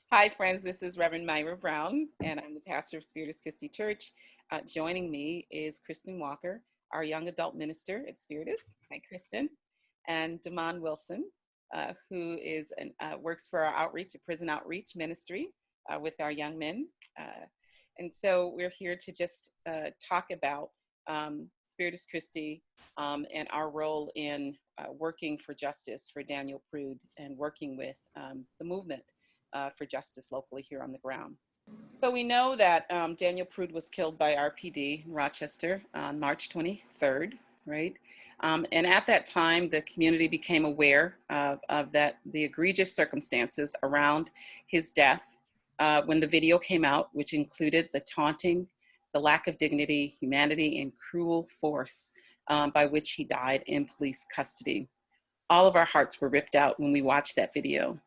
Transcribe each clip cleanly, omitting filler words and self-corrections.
Hi, friends. This is Reverend Myra Brown, and I'm the pastor of Spiritus Christi Church. Joining me is Kristen Walker, our young adult minister at Spiritus. Hi, Kristen. And Damon Wilson, who works for our outreach, a prison outreach ministry with our young men. And so we're here to just talk about Spiritus Christi and our role in working for justice for Daniel Prude and working with the movement for justice locally here on the ground. So we know that Daniel Prude was killed by RPD in Rochester on March 23rd, right? And at that time, the community became aware of the egregious circumstances around his death when the video came out, which included the taunting, the lack of dignity, humanity, and cruel force by which he died in police custody. All of our hearts were ripped out when we watched that video.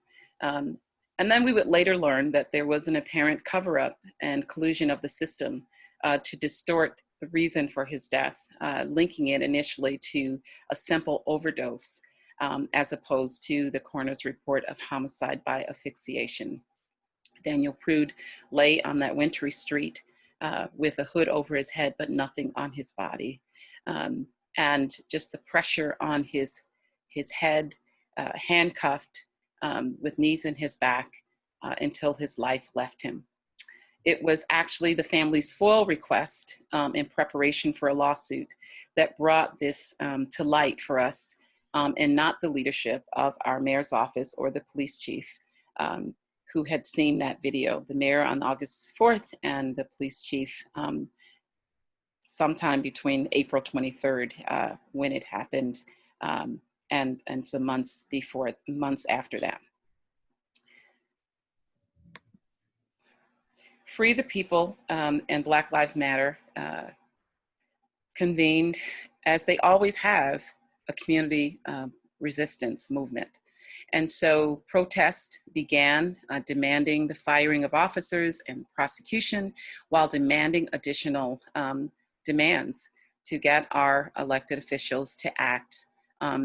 And then we would later learn that there was an apparent cover-up and collusion of the system to distort the reason for his death, linking it initially to a simple overdose, as opposed to the coroner's report of homicide by asphyxiation. Daniel Prude lay on that wintry street with a hood over his head, but nothing on his body. And just the pressure on his head, handcuffed, with knees in his back until his life left him. It was actually the family's FOIL request in preparation for a lawsuit that brought this to light for us, and not the leadership of our mayor's office or the police chief who had seen that video. The mayor on August 4th and the police chief sometime between April 23rd when it happened, and some months after that. Free the People and Black Lives Matter convened, as they always have, a community resistance movement. And so protest began demanding the firing of officers and prosecution, while demanding additional demands to get our elected officials to act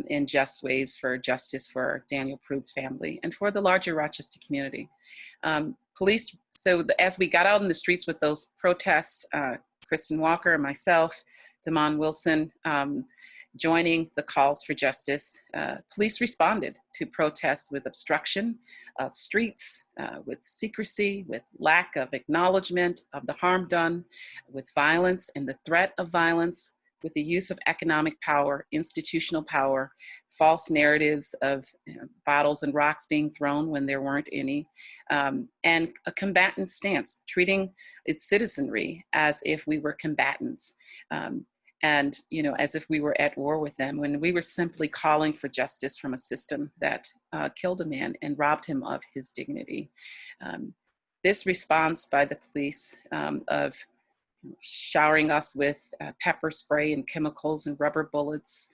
in just ways for justice for Daniel Prude's family and for the larger Rochester community. As we got out in the streets with those protests, Kristen Walker and myself, Damon Wilson, joining the calls for justice, police responded to protests with obstruction of streets, with secrecy, with lack of acknowledgement of the harm done, with violence and the threat of violence, with the use of economic power, institutional power, false narratives of bottles and rocks being thrown when there weren't any, and a combatant stance, treating its citizenry as if we were combatants, and as if we were at war with them, when we were simply calling for justice from a system that killed a man and robbed him of his dignity. This response by the police of showering us with pepper spray and chemicals and rubber bullets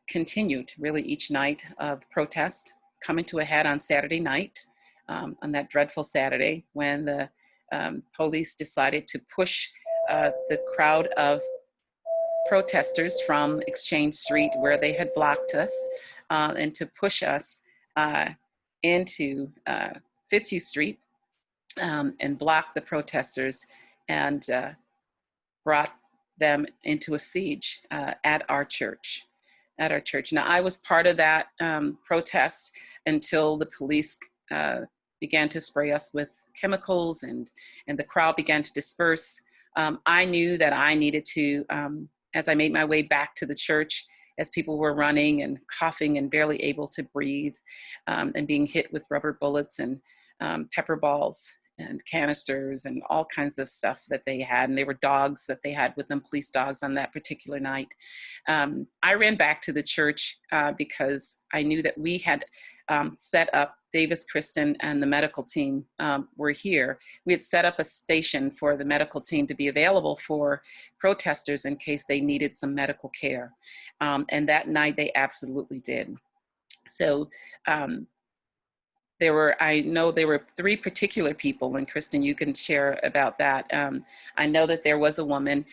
continued really each night of protest, coming to a head on Saturday night, on that dreadful Saturday when the police decided to push the crowd of protesters from Exchange Street, where they had blocked us, and to push us into Fitzhugh Street, and blocked the protesters and brought them into a siege at our church. Now, I was part of that protest until the police began to spray us with chemicals and the crowd began to disperse. I knew that I needed to, as I made my way back to the church, as people were running and coughing and barely able to breathe, and being hit with rubber bullets and pepper balls and canisters and all kinds of stuff that they had. And they were dogs that they had with them, police dogs, on that particular night. I ran back to the church because I knew that we had set up, Davis, Kristen, and the medical team were here. We had set up a station for the medical team to be available for protesters in case they needed some medical care. And that night they absolutely did. So I know there were three particular people, and Kristen, you can share about that. I know that there was a woman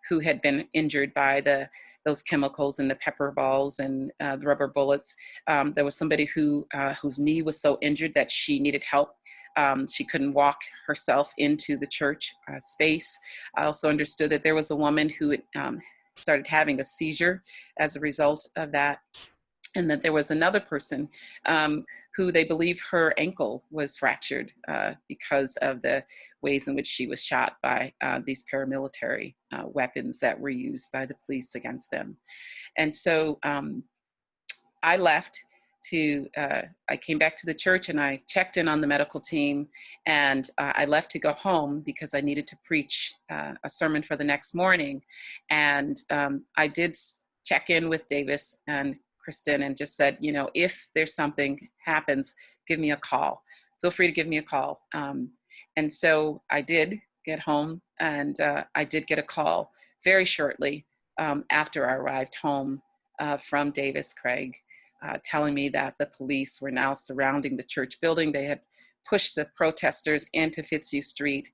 who had been injured by the those chemicals and the pepper balls and the rubber bullets. There was somebody whose knee was so injured that she needed help. She couldn't walk herself into the church space. I also understood that there was a woman who had, started having a seizure as a result of that, and that there was another person who they believe her ankle was fractured because of the ways in which she was shot by these paramilitary weapons that were used by the police against them. And so I left I came back to the church and I checked in on the medical team, and I left to go home because I needed to preach a sermon for the next morning. And I did check in with Davis and Kristen and just said, if there's something happens, give me a call. Feel free to give me a call. And so I did get home, and I did get a call very shortly after I arrived home from Davis Craig, telling me that the police were now surrounding the church building. They had pushed the protesters into Fitzhugh Street.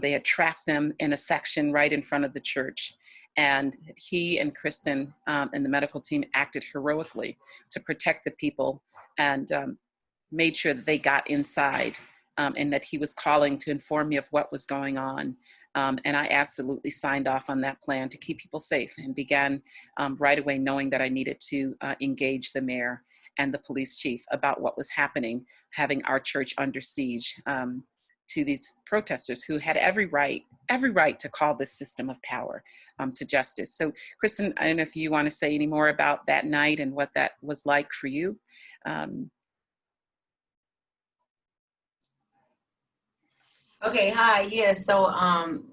They had trapped them in a section right in front of the church. And he and Kristen and the medical team acted heroically to protect the people, and made sure that they got inside, and that he was calling to inform me of what was going on. And I absolutely signed off on that plan to keep people safe, and began right away knowing that I needed to engage the mayor and the police chief about what was happening, having our church under siege, to these protesters who had every right to call this system of power to justice. So Kristen, I don't know if you want to say any more about that night and what that was like for you. Okay, hi. Yeah, so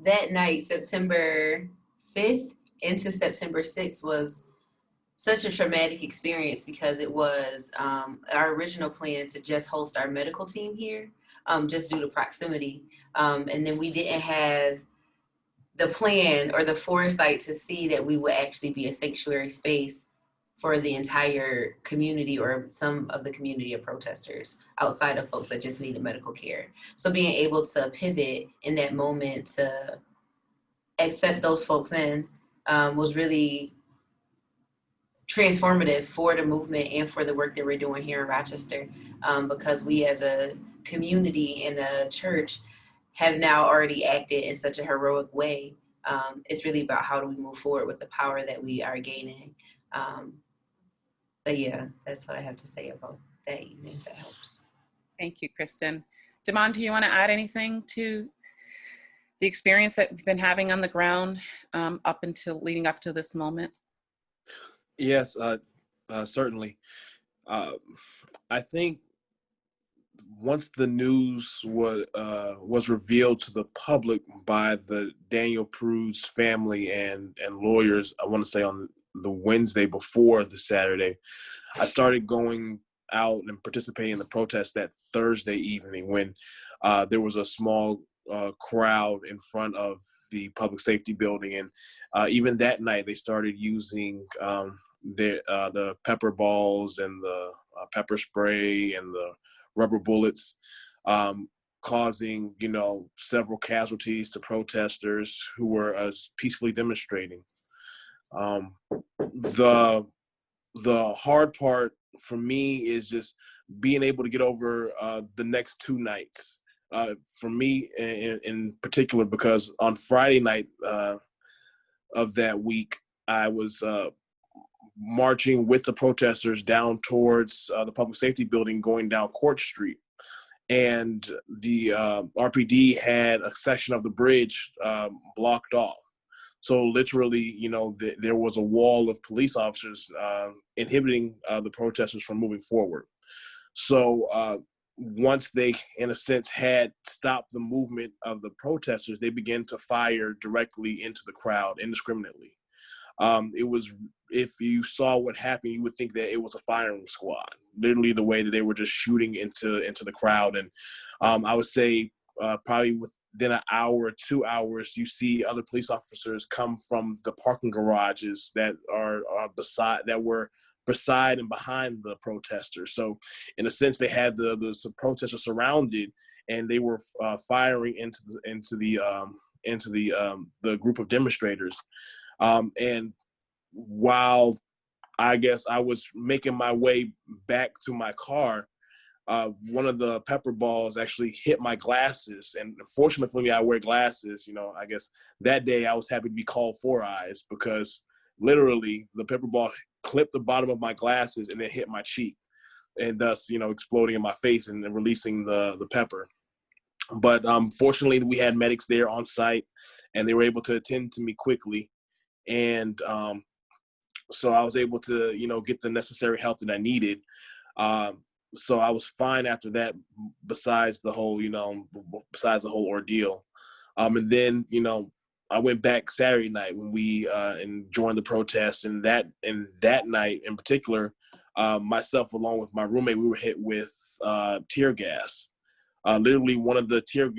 that night, September 5th into September 6th, was such a traumatic experience because it was our original plan to just host our medical team here, just due to proximity. And then we didn't have the plan or the foresight to see that we would actually be a sanctuary space for the entire community, or some of the community of protesters outside of folks that just needed medical care. So being able to pivot in that moment to accept those folks in was really transformative for the movement and for the work that we're doing here in Rochester, because we as a community and a church have now already acted in such a heroic way. It's really about how do we move forward with the power that we are gaining. But yeah, that's what I have to say about that evening, if that helps. Thank you, Kristen. Damon, do you want to add anything to the experience that we've been having on the ground leading up to this moment? Yes, certainly. I think once the news was revealed to the public by the Daniel Prude's family and lawyers, I want to say on the Wednesday before the Saturday, I started going out and participating in the protest that Thursday evening when there was a small crowd in front of the public safety building. And even that night, they started using the pepper balls and the pepper spray and the rubber bullets, causing, several casualties to protesters who were peacefully demonstrating. The hard part for me is just being able to get over the next two nights. For me in particular, because on Friday night of that week, I was marching with the protesters down towards the public safety building, going down Court Street. And the RPD had a section of the bridge blocked off. So literally, there was a wall of police officers inhibiting the protesters from moving forward. So once they, in a sense, had stopped the movement of the protesters, they began to fire directly into the crowd indiscriminately. It was, if you saw what happened, you would think that it was a firing squad, literally the way that they were just shooting into the crowd. And I would say probably within an hour or 2 hours, you see other police officers come from the parking garages that were beside and behind the protesters. So in a sense, they had the protesters surrounded, and they were firing into the group of demonstrators. And while I guess I was making my way back to my car, one of the pepper balls actually hit my glasses. And fortunately for me, I wear glasses. I guess that day I was happy to be called Four Eyes, because literally the pepper ball clipped the bottom of my glasses and then hit my cheek, and thus, exploding in my face and releasing the pepper. But fortunately, we had medics there on site, and they were able to attend to me quickly. And so I was able to, get the necessary help that I needed. So I was fine after that, besides the whole ordeal. And then, I went back Saturday night when we and joined the protest, and that night in particular, myself along with my roommate, we were hit with tear gas. Literally, one of the tear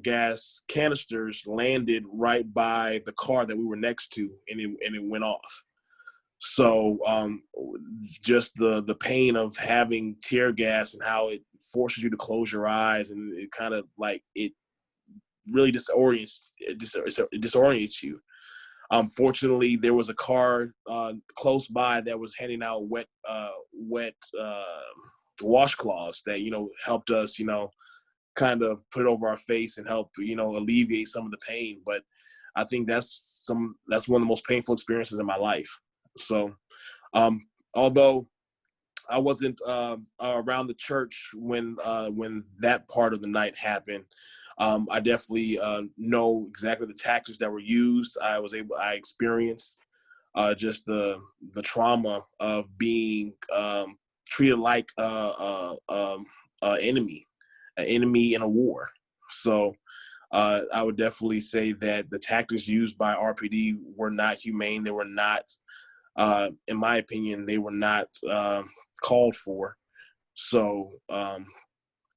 gas canisters landed right by the car that we were next to, and it went off. So just the pain of having tear gas and how it forces you to close your eyes, and it kind of like it really disorients you. Fortunately, there was a car close by that was handing out wet washcloths that helped us kind of put it over our face and help alleviate some of the pain. But I think that's one of the most painful experiences in my life. So although I wasn't around the church when that part of the night happened, I definitely know exactly the tactics that were used. I experienced just the trauma of being treated like an enemy in a war. So I would definitely say that the tactics used by RPD were not humane. They were not, in my opinion, they were not called for. So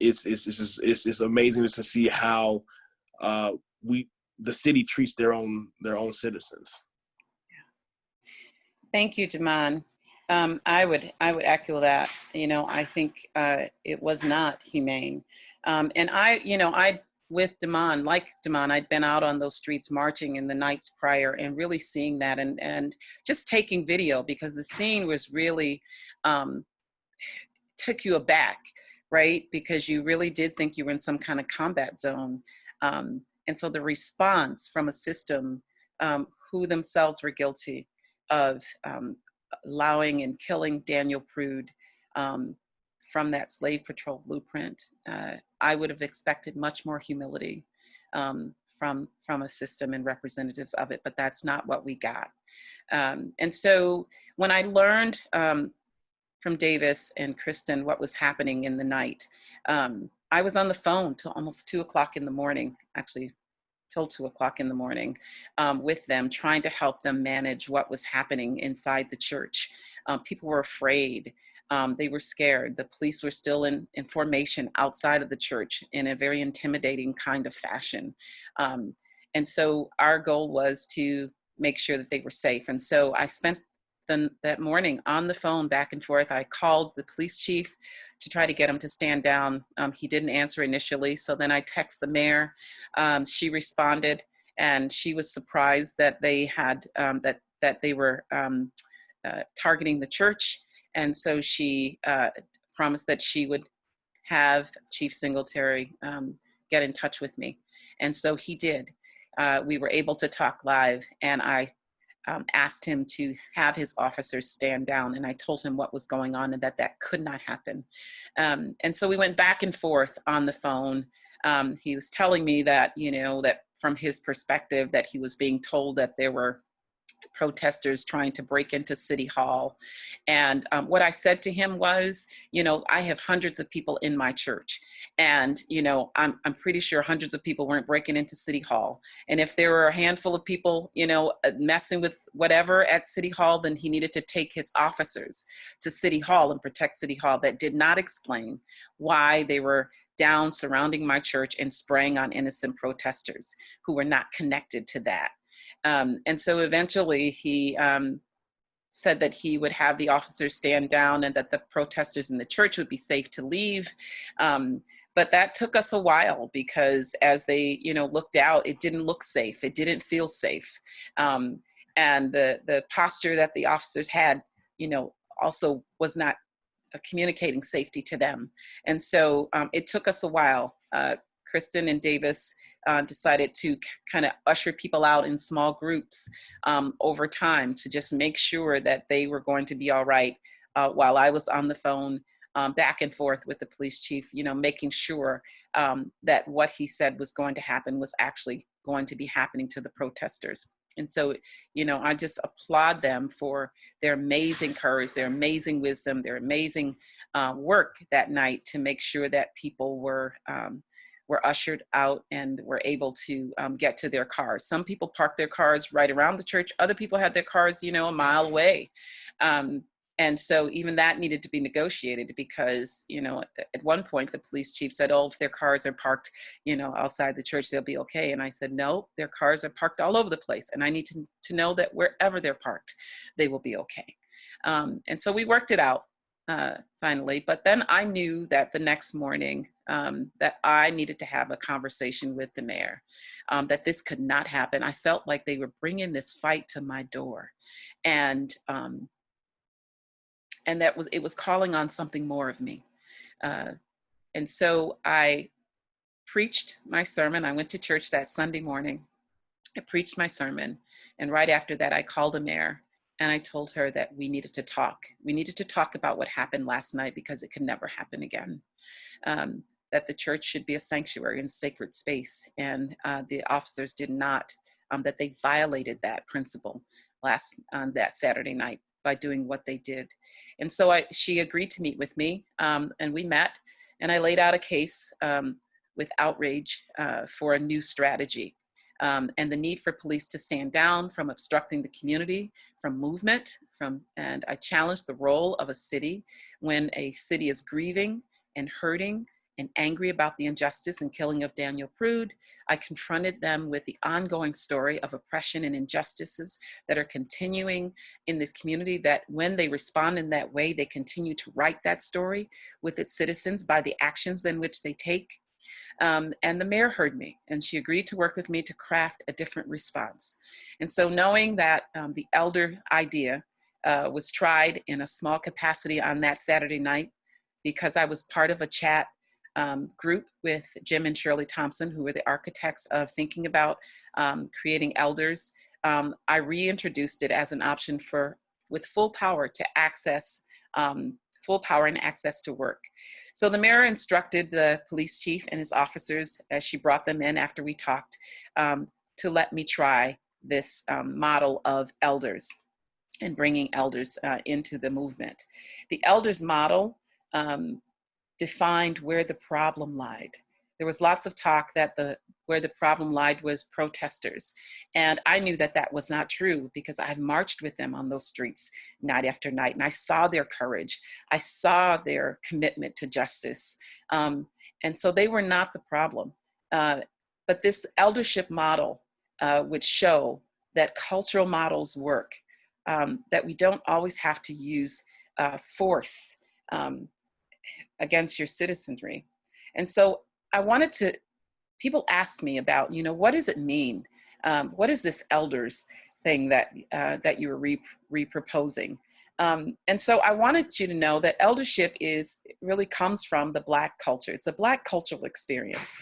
it's amazing to see how the city treats their own citizens. Thank you, Damon. I would echo that. I think it was not humane. And I with Damon, I'd been out on those streets marching in the nights prior and really seeing that and just taking video, because the scene was really took you aback, right? Because you really did think you were in some kind of combat zone. And so the response from a system who themselves were guilty of allowing and killing Daniel Prude from that slave patrol blueprint, I would have expected much more humility from a system and representatives of it, but that's not what we got. And so when I learned from Davis and Kristen what was happening in the night, I was on the phone till almost 2 o'clock in the morning, actually till 2 o'clock in the morning, with them, trying to help them manage what was happening inside the church. People were afraid. They were scared. The police were still in formation outside of the church in a very intimidating kind of fashion. And so our goal was to make sure that they were safe. And so I spent that morning on the phone back and forth. I called the police chief to try to get him to stand down. He didn't answer initially. So then I texted the mayor. She responded, and she was surprised that they had, that they were targeting the church. And so she promised that she would have Chief Singletary get in touch with me. And so he did. We were able to talk live, and I asked him to have his officers stand down, and I told him what was going on and that could not happen. And so we went back and forth on the phone. He was telling me that, that from his perspective, that he was being told that there were protesters trying to break into City Hall. And what I said to him was, I have hundreds of people in my church, and, I'm pretty sure hundreds of people weren't breaking into City Hall. And if there were a handful of people, messing with whatever at City Hall, then he needed to take his officers to City Hall and protect City Hall. That did not explain why they were down surrounding my church and spraying on innocent protesters who were not connected to that. And so eventually he said that he would have the officers stand down and that the protesters in the church would be safe to leave. But that took us a while, because as they, looked out, it didn't look safe. It didn't feel safe. And and the posture that the officers had, also was not communicating safety to them. And so it took us a while. Kristen and Davis decided to kind of usher people out in small groups over time to just make sure that they were going to be all right, while I was on the phone back and forth with the police chief, making sure that what he said was going to happen was actually going to be happening to the protesters. And so, I just applaud them for their amazing courage, their amazing wisdom, their amazing work that night to make sure that people were ushered out and were able to get to their cars. Some people parked their cars right around the church. Other people had their cars, a mile away. And so even that needed to be negotiated because, at one point the police chief said, oh, if their cars are parked, outside the church, they'll be okay. And I said, no, their cars are parked all over the place. And I need to know that wherever they're parked, they will be okay. And so we worked it out finally. But then I knew that the next morning that I needed to have a conversation with the mayor, that this could not happen. I felt like they were bringing this fight to my door. And that it was calling on something more of me. And so I preached my sermon. I went to church that Sunday morning. I preached my sermon. And right after that, I called the mayor and I told her that we needed to talk. We needed to talk about what happened last night because it could never happen again. That the church should be a sanctuary and sacred space. And the officers did not, that they violated that principle that Saturday night by doing what they did. And so she agreed to meet with me, and we met, and I laid out a case with outrage for a new strategy, and the need for police to stand down from obstructing the community, from movement, and I challenged the role of a city when a city is grieving and hurting and angry about the injustice and killing of Daniel Prude. I confronted them with the ongoing story of oppression and injustices that are continuing in this community, that when they respond in that way, they continue to write that story with its citizens by the actions in which they take. And the mayor heard me, and she agreed to work with me to craft a different response. And so knowing that the elder idea was tried in a small capacity on that Saturday night, because I was part of a chat group with Jim and Shirley Thompson, who were the architects of thinking about creating elders, I reintroduced it as an option with full power to access, full power and access to work. So the mayor instructed the police chief and his officers, as she brought them in after we talked, to let me try this model of elders and bringing elders into the movement. The elders model defined where the problem lied. There was lots of talk that where the problem lied was protesters. And I knew that that was not true because I've marched with them on those streets night after night. And I saw their courage. I saw their commitment to justice. And so they were not the problem. But this eldership model would show that cultural models work, that we don't always have to use force against your citizenry. And so I wanted to, people ask me about, what does it mean? What is this elders thing that you were re-proposing? And so I wanted you to know that eldership really comes from the Black culture. It's a Black cultural experience.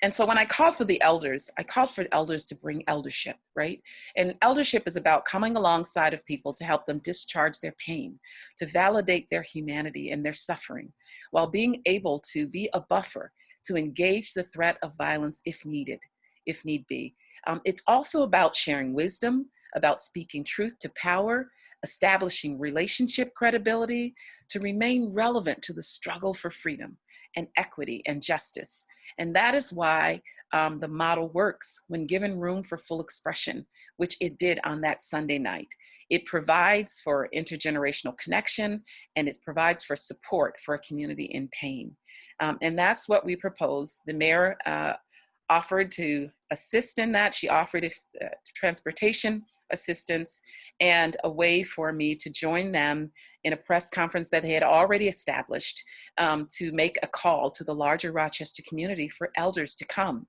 And so when I called for the elders, I called for elders to bring eldership, right? And eldership is about coming alongside of people to help them discharge their pain, to validate their humanity and their suffering, while being able to be a buffer to engage the threat of violence if need be. It's also about sharing wisdom, about speaking truth to power, establishing relationship credibility, to remain relevant to the struggle for freedom and equity and justice. And that is why the model works when given room for full expression, which it did on that Sunday night. It provides for intergenerational connection, and it provides for support for a community in pain. And that's what we proposed. The mayor offered to assist in that. She offered transportation assistance and a way for me to join them in a press conference that they had already established, to make a call to the larger Rochester community for elders to come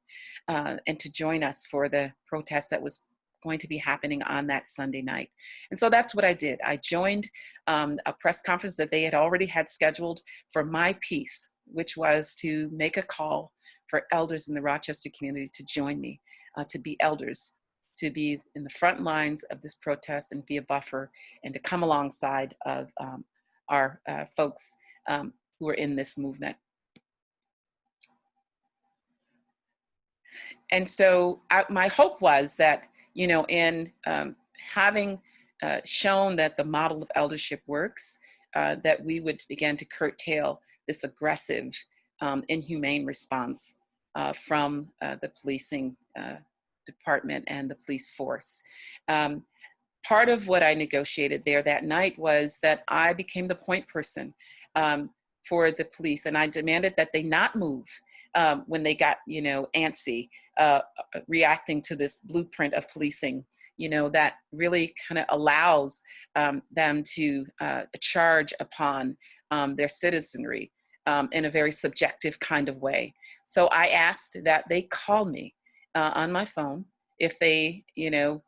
and to join us for the protest that was going to be happening on that Sunday night. And so that's what I did. I joined a press conference that they had already had scheduled for my piece, which was to make a call for elders in the Rochester community to join me, to be elders, to be in the front lines of this protest and be a buffer, and to come alongside of our folks who are in this movement. And so my hope was that, you know, in having shown that the model of eldership works, that we would begin to curtail this aggressive, inhumane response from the policing department and the police force. Part of what I negotiated there that night was that I became the point person for the police, and I demanded that they not move when they got, you know, antsy, reacting to this blueprint of policing, you know, that really kind of allows them to charge upon their citizenry in a very subjective kind of way. So I asked that they call me on my phone if they, you know,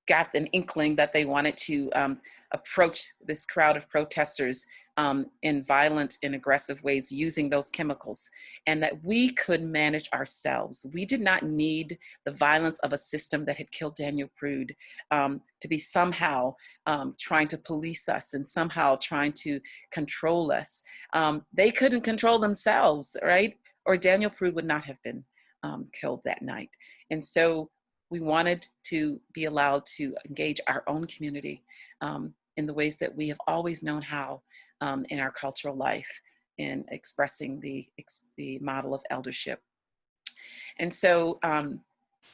got an inkling that they wanted to approach this crowd of protesters in violent and aggressive ways using those chemicals, and that we could manage ourselves. We did not need the violence of a system that had killed Daniel Prude to be somehow trying to police us and somehow trying to control us. They couldn't control themselves, right? Or Daniel Prude would not have been killed that night. And so we wanted to be allowed to engage our own community in the ways that we have always known how in our cultural life, in expressing the model of eldership. And so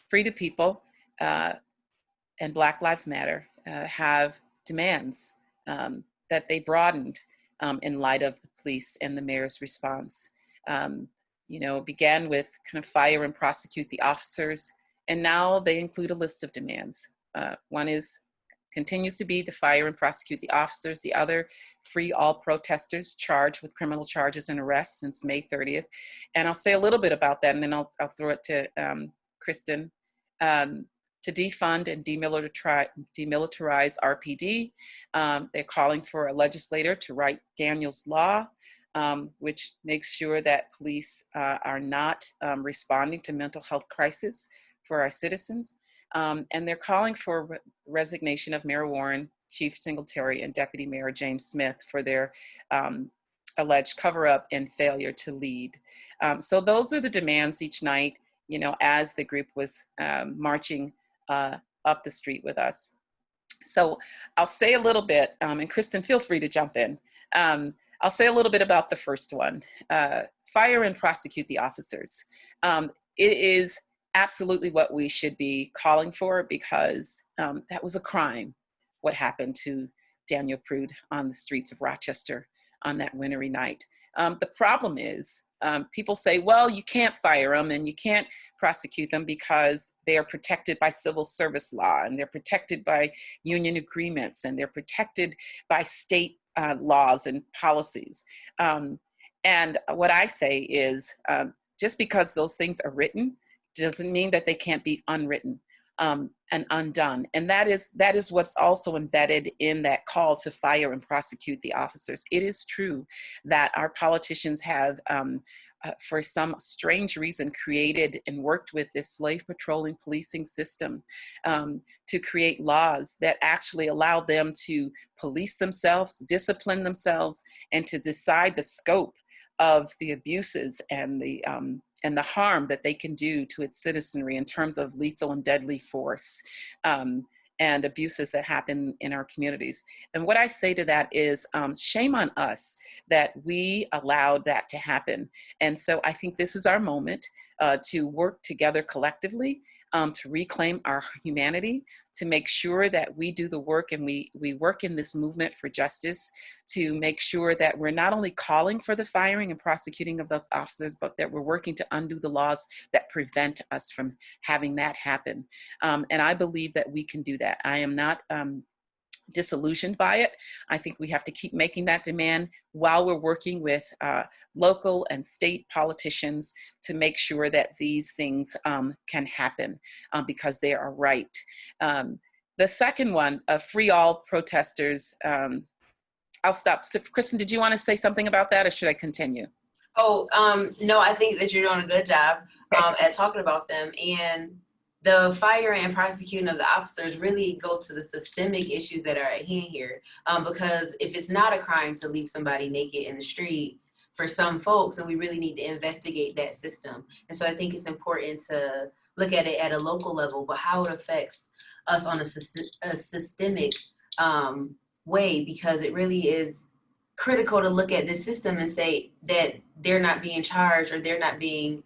Free the People and Black Lives Matter have demands that they broadened in light of the police and the mayor's response. You know, it began with kind of fire and prosecute the officers, and now they include a list of demands. One continues to be to fire and prosecute the officers. The other, free all protesters charged with criminal charges and arrests since May 30th. And I'll say a little bit about that, and then I'll throw it to Kristen. To defund and demilitarize RPD. They're calling for a legislator to write Daniel's Law, which makes sure that police are not responding to mental health crisis for our citizens. And they're calling for resignation of Mayor Warren, Chief Singletary, and Deputy Mayor James Smith for their alleged cover-up and failure to lead. So those are the demands each night, you know, as the group was marching up the street with us. So I'll say a little bit, and Kristen, feel free to jump in. I'll say a little bit about the first one, fire and prosecute the officers. It is absolutely what we should be calling for, because that was a crime, what happened to Daniel Prude on the streets of Rochester on that wintry night. The problem is people say, well, you can't fire them and you can't prosecute them because they are protected by civil service law, and they're protected by union agreements, and they're protected by state laws and policies. And what I say is just because those things are written doesn't mean that they can't be unwritten and undone. And that is what's also embedded in that call to fire and prosecute the officers. It is true that our politicians have, for some strange reason, created and worked with this slave patrolling policing system to create laws that actually allow them to police themselves, discipline themselves, and to decide the scope of the abuses and the harm that they can do to its citizenry in terms of lethal and deadly force and abuses that happen in our communities. And what I say to that is shame on us that we allowed that to happen. And so I think this is our moment to work together collectively to reclaim our humanity, to make sure that we do the work and we work in this movement for justice, to make sure that we're not only calling for the firing and prosecuting of those officers, but that we're working to undo the laws that prevent us from having that happen. And I believe that we can do that. I am not disillusioned by it. I think we have to keep making that demand while we're working with local and state politicians to make sure that these things can happen because they are right. The second one, free all protesters. I'll stop. So, Kristen, did you want to say something about that, or should I continue? Oh, no, I think that you're doing a good job at talking about them. And the firing and prosecuting of the officers really goes to the systemic issues that are at hand here. Because if it's not a crime to leave somebody naked in the street, for some folks, and we really need to investigate that system. And so I think it's important to look at it at a local level, but how it affects us on a systemic way, because it really is critical to look at this system and say that they're not being charged or they're not being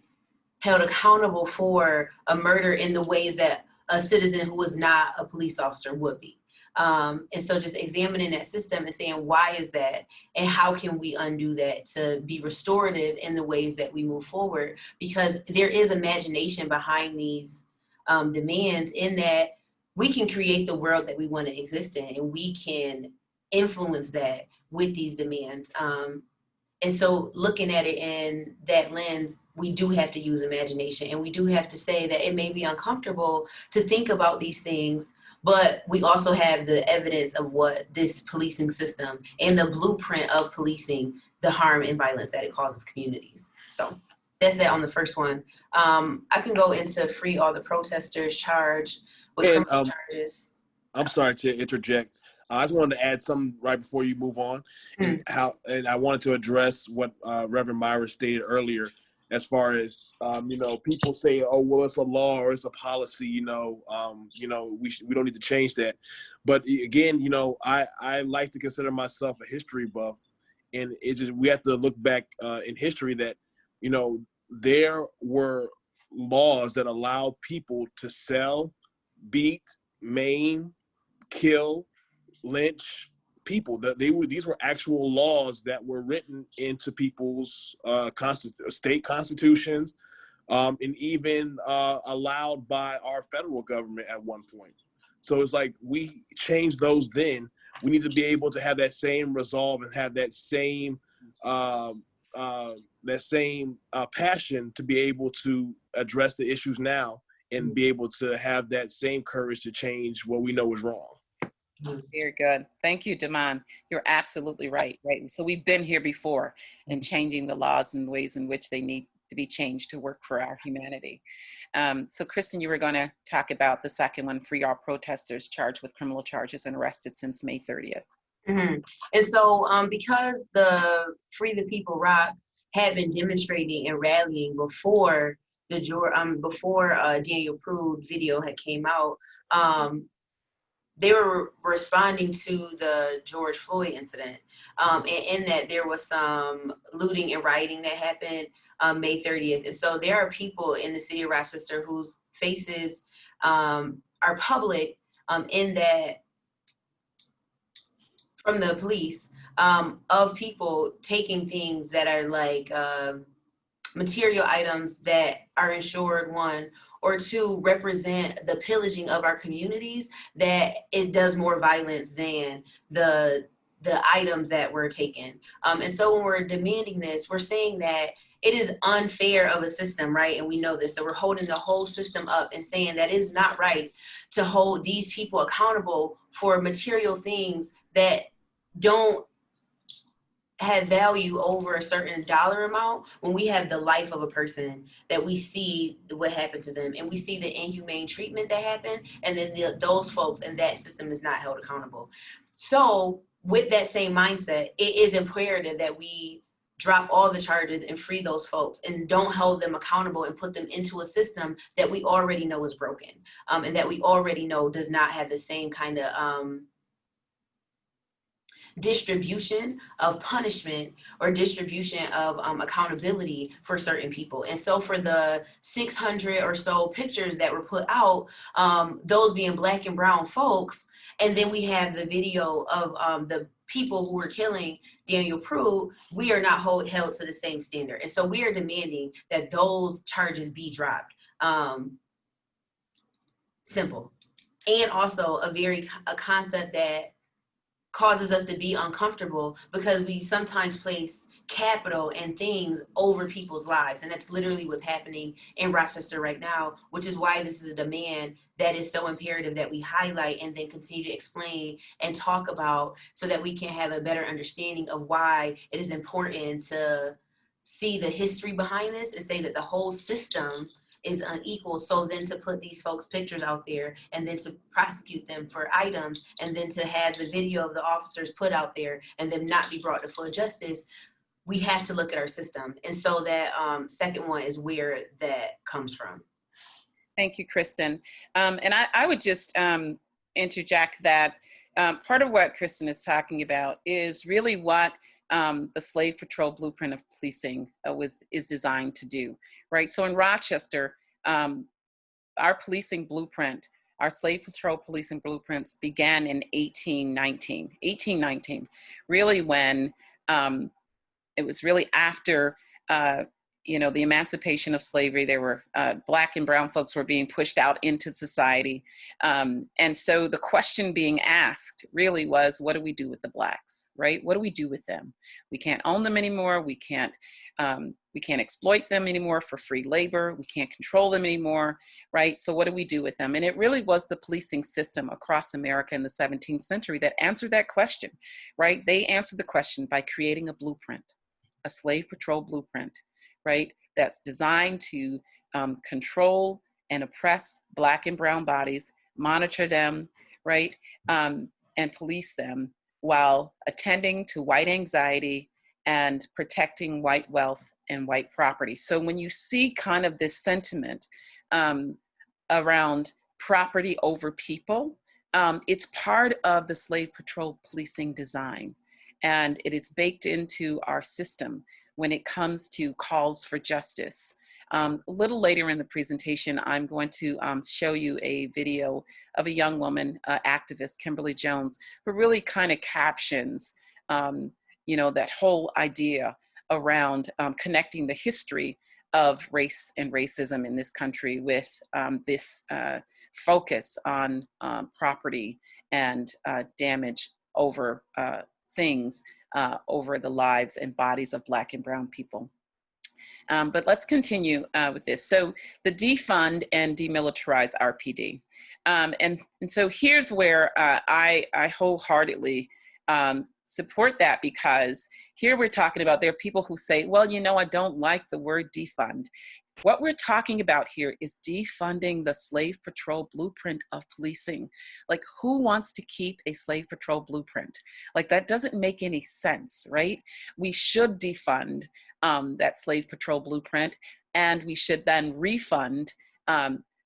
held accountable for a murder in the ways that a citizen who is not a police officer would be. And so just examining that system and saying, why is that? And how can we undo that to be restorative in the ways that we move forward? Because there is imagination behind these demands, in that we can create the world that we want to exist in, and we can influence that with these demands. And so looking at it in that lens, we do have to use imagination, and we do have to say that it may be uncomfortable to think about these things, but we also have the evidence of what this policing system and the blueprint of policing, the harm and violence that it causes communities. So that's that on the first one. I can go into free all the protesters charged with criminal charges. I'm sorry to interject. I just wanted to add something right before you move on, and I wanted to address what Reverend Myra stated earlier, as far as people say, "Oh, well, it's a law or it's a policy." We don't need to change that. But again, I like to consider myself a history buff, and we have to look back in history that there were laws that allowed people to sell, beat, maim, kill, lynch people. These were actual laws that were written into people's state constitutions, and even allowed by our federal government at one point. So it's like, we changed those then. We need to be able to have that same resolve and have that same passion to be able to address the issues now, and be able to have that same courage to change what we know is wrong. Very good. Thank you, Damon. You're absolutely right. Right. So we've been here before in changing the laws and ways in which they need to be changed to work for our humanity. So Kristen, you were going to talk about the second one, free all protesters charged with criminal charges and arrested since May 30th. Mm-hmm. And so because the Free the People Rock had been demonstrating and rallying before the Daniel Prude video had came out, they were responding to the George Floyd incident. And in that there was some looting and rioting that happened May 30th. And so there are people in the city of Rochester whose faces are public, in that, from the police, of people taking things that are like material items that are insured, one, or two, represent the pillaging of our communities, that it does more violence than the items that were taken. And so when we're demanding this, we're saying that it is unfair of a system, right? And we know this. So we're holding the whole system up and saying that it is not right to hold these people accountable for material things that don't have value over a certain dollar amount, when we have the life of a person that we see what happened to them, and we see the inhumane treatment that happened, and then those folks and that system is not held accountable. So with that same mindset, it is imperative that we drop all the charges and free those folks, and don't hold them accountable and put them into a system that we already know is broken, and that we already know does not have the same kind of distribution of punishment or distribution of accountability for certain people. And so for the 600 or so pictures that were put out, those being Black and brown folks, and then we have the video of the people who were killing Daniel Prude, we are not held to the same standard. And so we are demanding that those charges be dropped. Simple. And also a concept that causes us to be uncomfortable because we sometimes place capital and things over people's lives. And that's literally what's happening in Rochester right now, which is why this is a demand that is so imperative that we highlight and then continue to explain and talk about so that we can have a better understanding of why it is important to see the history behind this and say that the whole system is unequal. So then to put these folks' pictures out there and then to prosecute them for items and then to have the video of the officers put out there and them not be brought to full justice, we have to look at our system. And so that second one is where that comes from. Thank you, Kristen. And I would just interject that part of what Kristen is talking about is really what the Slave Patrol Blueprint of Policing is designed to do, right? So in Rochester, our policing blueprint, our Slave Patrol policing blueprints began in 1819, really when it was really after the emancipation of slavery. There were Black and brown folks were being pushed out into society. And so the question being asked really was, what do we do with the Blacks, right? What do we do with them? We can't own them anymore. We can't exploit them anymore for free labor. We can't control them anymore, right? So what do we do with them? And it really was the policing system across America in the 17th century that answered that question, right? They answered the question by creating a blueprint, a Slave Patrol blueprint, right? That's designed to control and oppress Black and brown bodies, monitor them, right? And police them while attending to white anxiety and protecting white wealth and white property. So when you see kind of this sentiment around property over people, it's part of the Slave Patrol policing design. And it is baked into our system when it comes to calls for justice. A little later in the presentation, I'm going to show you a video of a young woman, activist, Kimberly Jones, who really kind of captions, that whole idea around connecting the history of race and racism in this country with this focus on property and damage over things over the lives and bodies of Black and brown people. But let's continue with this. So the defund and demilitarize RPD. And so here's where I wholeheartedly support that, because here we're talking about, there are people who say, well, I don't like the word defund. What we're talking about here is defunding the Slave Patrol blueprint of policing. Like, who wants to keep a Slave Patrol blueprint? Like, that doesn't make any sense, right? We should defund that Slave Patrol blueprint, and we should then refund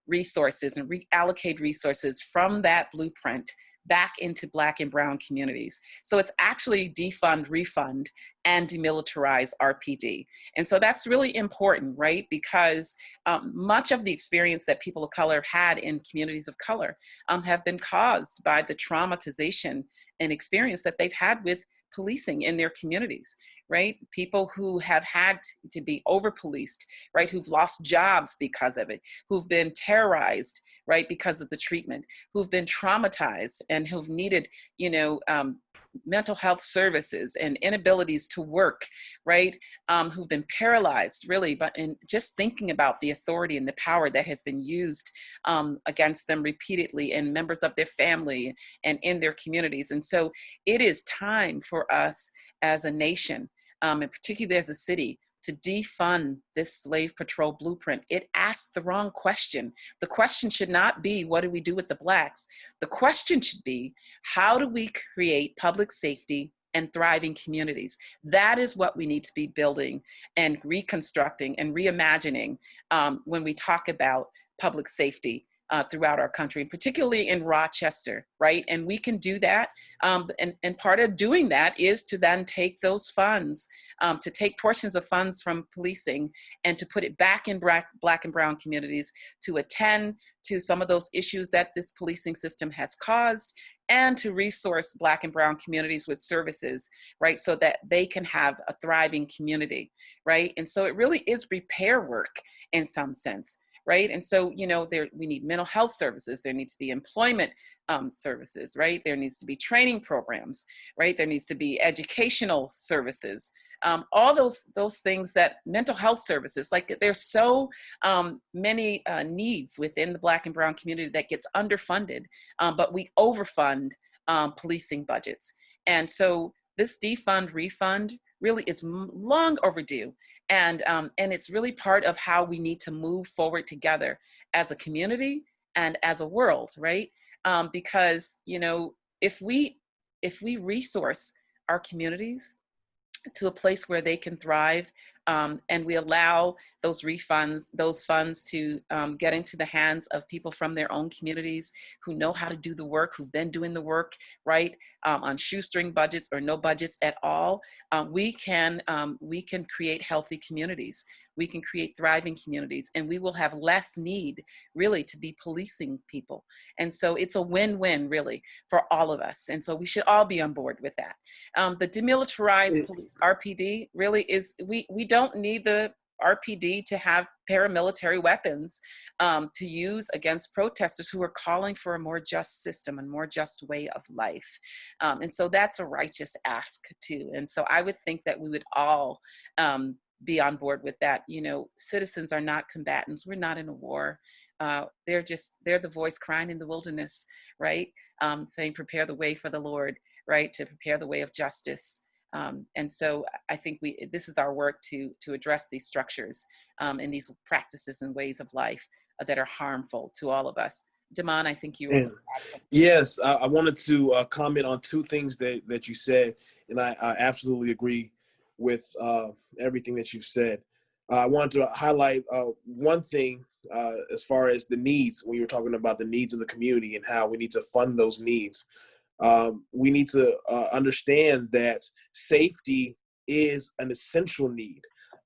resources and reallocate resources from that blueprint back into Black and brown communities. So it's actually defund, refund, and demilitarize RPD. And so that's really important, right? Because much of the experience that people of color had in communities of color have been caused by the traumatization and experience that they've had with policing in their communities, right? People who have had to be over-policed, right? Who've lost jobs because of it, who've been terrorized, right? Because of the treatment, who've been traumatized and who've needed, mental health services and inabilities to work, right? Who've been paralyzed, really, but in just thinking about the authority and the power that has been used against them repeatedly, and members of their family and in their communities. And so it is time for us as a nation, and particularly as a city, to defund this Slave Patrol blueprint. It asks the wrong question. The question should not be, what do we do with the Blacks? The question should be, how do we create public safety and thriving communities? That is what we need to be building and reconstructing and reimagining when we talk about public safety throughout our country, and particularly in Rochester, right? And we can do that. And part of doing that is to then take those funds, to take portions of funds from policing and to put it back in Black and brown communities, to attend to some of those issues that this policing system has caused, and to resource Black and brown communities with services, right? So that they can have a thriving community, right? And so it really is repair work in some sense, right? And so, we need mental health services. There needs to be employment services, right? There needs to be training programs, right? There needs to be educational services. All those things, that mental health services, like there's so many needs within the Black and Brown community that gets underfunded, but we overfund policing budgets. And so this defund refund really is long overdue. And it's really part of how we need to move forward together as a community and as a world, right? Because, if we resource our communities to a place where they can thrive, and we allow those funds to get into the hands of people from their own communities who know how to do the work, who've been doing the work, right, on shoestring budgets or no budgets at all. We can create healthy communities. We can create thriving communities, and we will have less need really to be policing people. And so it's a win-win really for all of us. And so we should all be on board with that. The demilitarized police, RPD, really is, we don't need the RPD to have paramilitary weapons to use against protesters who are calling for a more just system and more just way of life. And so that's a righteous ask too. And so I would think that we would all be on board with that. Citizens are not combatants. We're not in a war. They're the voice crying in the wilderness, right? Saying, prepare the way for the Lord, right? To prepare the way of justice. And so I think this is our work to address these structures and these practices and ways of life that are harmful to all of us. Damon, I think you were. Yes, I wanted to comment on two things that you said, and I absolutely agree with everything that you've said. I wanted to highlight one thing as far as the needs, when you were talking about the needs of the community and how we need to fund those needs. We need to understand that safety is an essential need.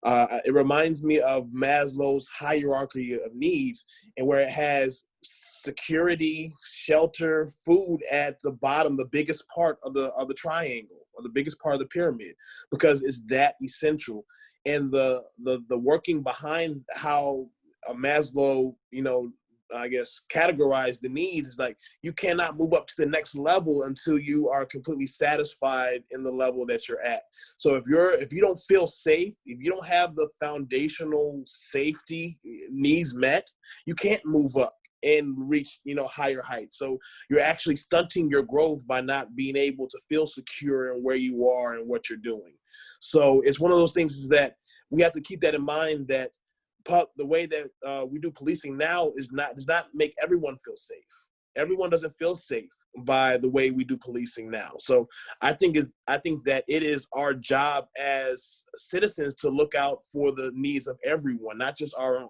It reminds me of Maslow's hierarchy of needs, and where it has security, shelter, food at the bottom, the biggest part of the triangle, or the biggest part of the pyramid, because it's that essential. And the working behind how Maslow, I guess, categorize the needs is like, you cannot move up to the next level until you are completely satisfied in the level that you're at. So if you don't feel safe, if you don't have the foundational safety needs met, you can't move up and reach, higher heights. So you're actually stunting your growth by not being able to feel secure in where you are and what you're doing. So it's one of those things is that we have to keep that in mind, that the way that we do policing now does not make everyone feel safe. Everyone doesn't feel safe by the way we do policing now. So I think that it is our job as citizens to look out for the needs of everyone, not just our own.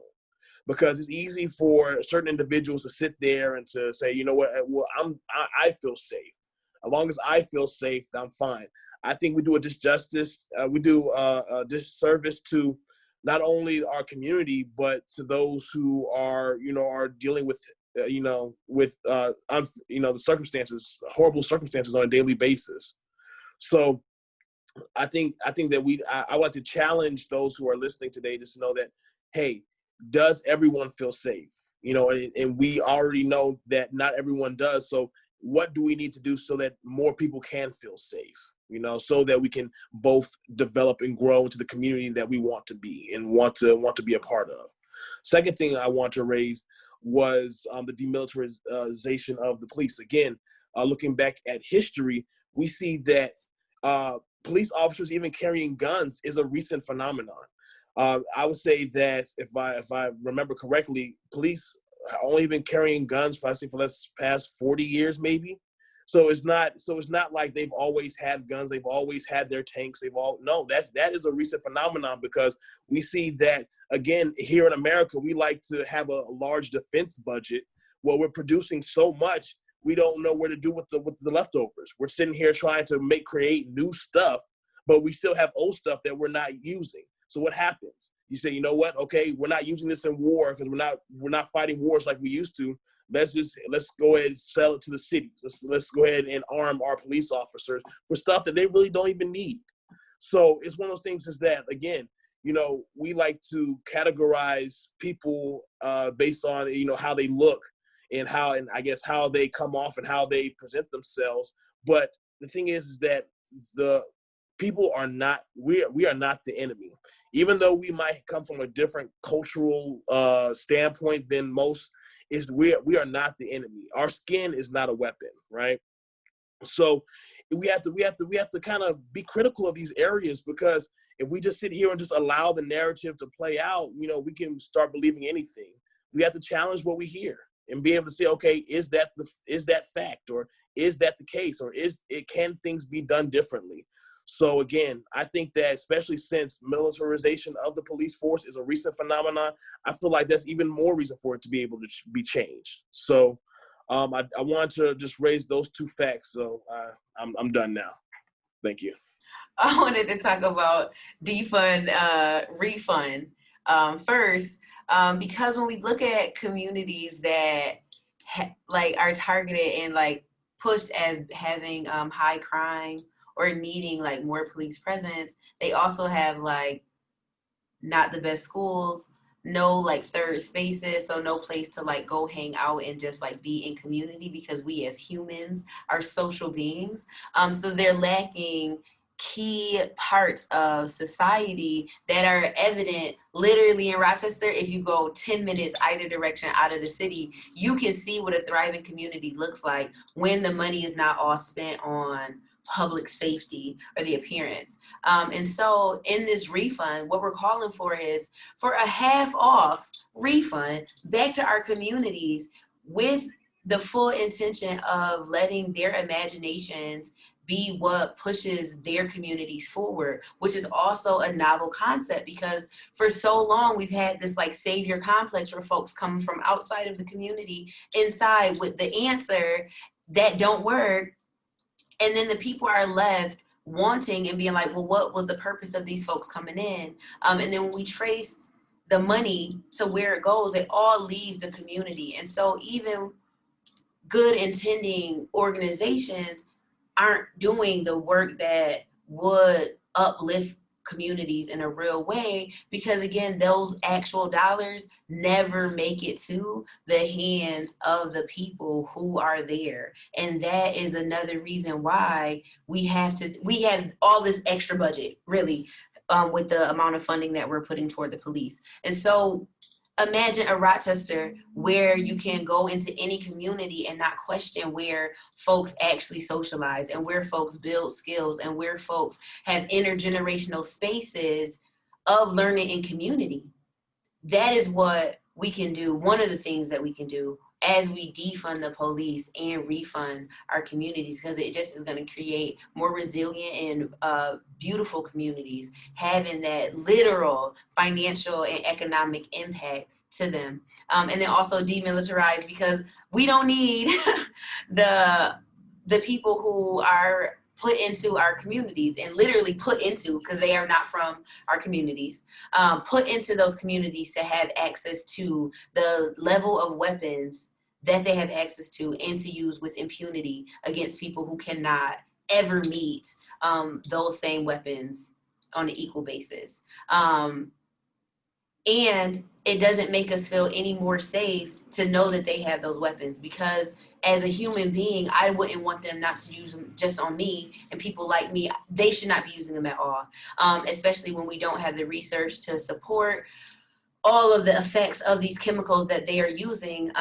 Because it's easy for certain individuals to sit there and to say, you know what, well, I feel safe. As long as I feel safe, I'm fine. I think we do a disjustice. We do a disservice to not only our community, but to those who are dealing with, the circumstances, horrible circumstances on a daily basis. So I think that I want to challenge those who are listening today just to know that, hey, does everyone feel safe? And we already know that not everyone does. So what do we need to do so that more people can feel safe? So that we can both develop and grow into the community that we want to be and want to be a part of. Second thing I want to raise was the demilitarization of the police. Again, looking back at history, we see that police officers even carrying guns is a recent phenomenon. I would say that if I remember correctly, police have only been carrying guns for the past 40 years, maybe. So it's not like they've always had guns. They've always had their tanks. That is a recent phenomenon, because we see that, again, here in America, we like to have a large defense budget. Well, we're producing so much, we don't know where to do with the leftovers. We're sitting here trying to create new stuff, but we still have old stuff that we're not using. So what happens? You say, you know what? Okay, we're not using this in war because we're not fighting wars like we used to. Let's go ahead and sell it to the cities. Let's go ahead and arm our police officers for stuff that they really don't even need. So it's one of those things is that, again, we like to categorize people based on, how they look and I guess how they come off and how they present themselves. But the thing is that the people are not, we are not the enemy. Even though we might come from a different cultural standpoint than most, we are not the enemy. Our skin is not a weapon, right? So we have to kind of be critical of these areas, because if we just sit here and just allow the narrative to play out, we can start believing anything. We have to challenge what we hear and be able to say, okay, is that fact, or is that the case, or can things be done differently? So again, I think that especially since militarization of the police force is a recent phenomenon, I feel like that's even more reason for it to be able to be changed. So I wanted to just raise those two facts. So I'm done now. Thank you. I wanted to talk about defund, refund first, because when we look at communities that are targeted and pushed as having high crime or needing more police presence, they also have not the best schools, no third spaces, so no place to go hang out and just be in community, because we as humans are social beings. So they're lacking key parts of society that are evident literally in Rochester. If you go 10 minutes either direction out of the city, you can see what a thriving community looks like when the money is not all spent on public safety or the appearance. And so in this refund, what we're calling for is for a half off refund back to our communities, with the full intention of letting their imaginations be what pushes their communities forward, which is also a novel concept, because for so long we've had this savior complex where folks come from outside of the community inside with the answer that don't work. And then the people are left wanting and being well, what was the purpose of these folks coming in? And then when we trace the money to where it goes, it all leaves the community. And so even good intending organizations aren't doing the work that would uplift communities in a real way, because again, those actual dollars never make it to the hands of the people who are there. And that is another reason why we have all this extra budget, really, with the amount of funding that we're putting toward the police. And so imagine a Rochester where you can go into any community and not question where folks actually socialize and where folks build skills and where folks have intergenerational spaces of learning in community. That is what we can do. One of the things that we can do as we defund the police and refund our communities, because it just is going to create more resilient and beautiful communities, having that literal financial and economic impact to them. And then also demilitarize, because we don't need the people who are put into our communities, and literally put into, because they are not from our communities, put into those communities to have access to the level of weapons that they have access to, and to use with impunity against people who cannot ever meet those same weapons on an equal basis. And it doesn't make us feel any more safe to know that they have those weapons, because as a human being, I wouldn't want them not to use them just on me, and people like me, they should not be using them at all, especially when we don't have the research to support all of the effects of these chemicals that they are using.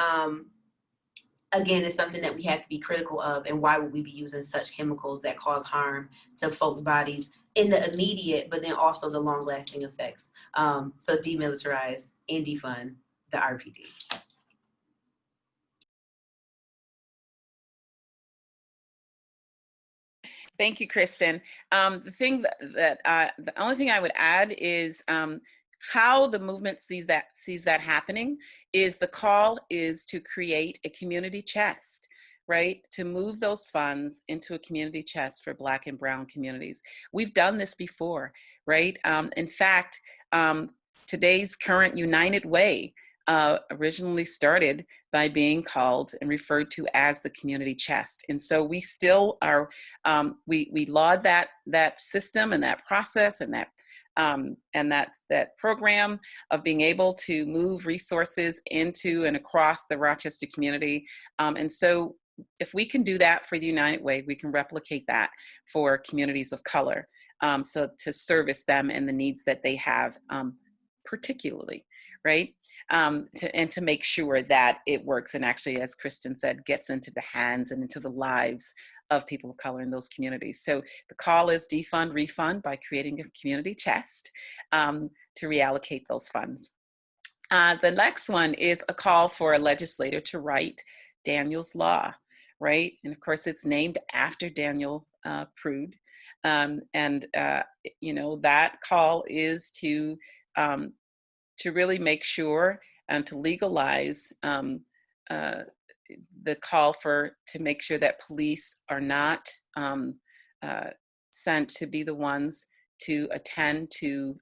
Again, it's something that we have to be critical of, and why would we be using such chemicals that cause harm to folks' bodies in the immediate, but then also the long-lasting effects. So demilitarize and defund the RPD. Thank you, Kristen. The only thing I would add is how the movement sees that happening is the call is to create a community chest, right? To move those funds into a community chest for Black and Brown communities. We've done this before, right? In fact, today's current United Way originally started by being called and referred to as the community chest. And so we still are, we laud that system and that process and that And that program of being able to move resources into and across the Rochester community. And so if we can do that for the United Way, we can replicate that for communities of color. So to service them and the needs that they have, particularly, right? And to make sure that it works and actually, as Kristen said, gets into the hands and into the lives of people of color in those communities. So the call is defund, refund by creating a community chest to reallocate those funds. The next one is a call for a legislator to write Daniel's Law, right? And of course, it's named after Daniel Prude. You know, that call is to really make sure and to legalize the call to make sure that police are not sent to be the ones to attend to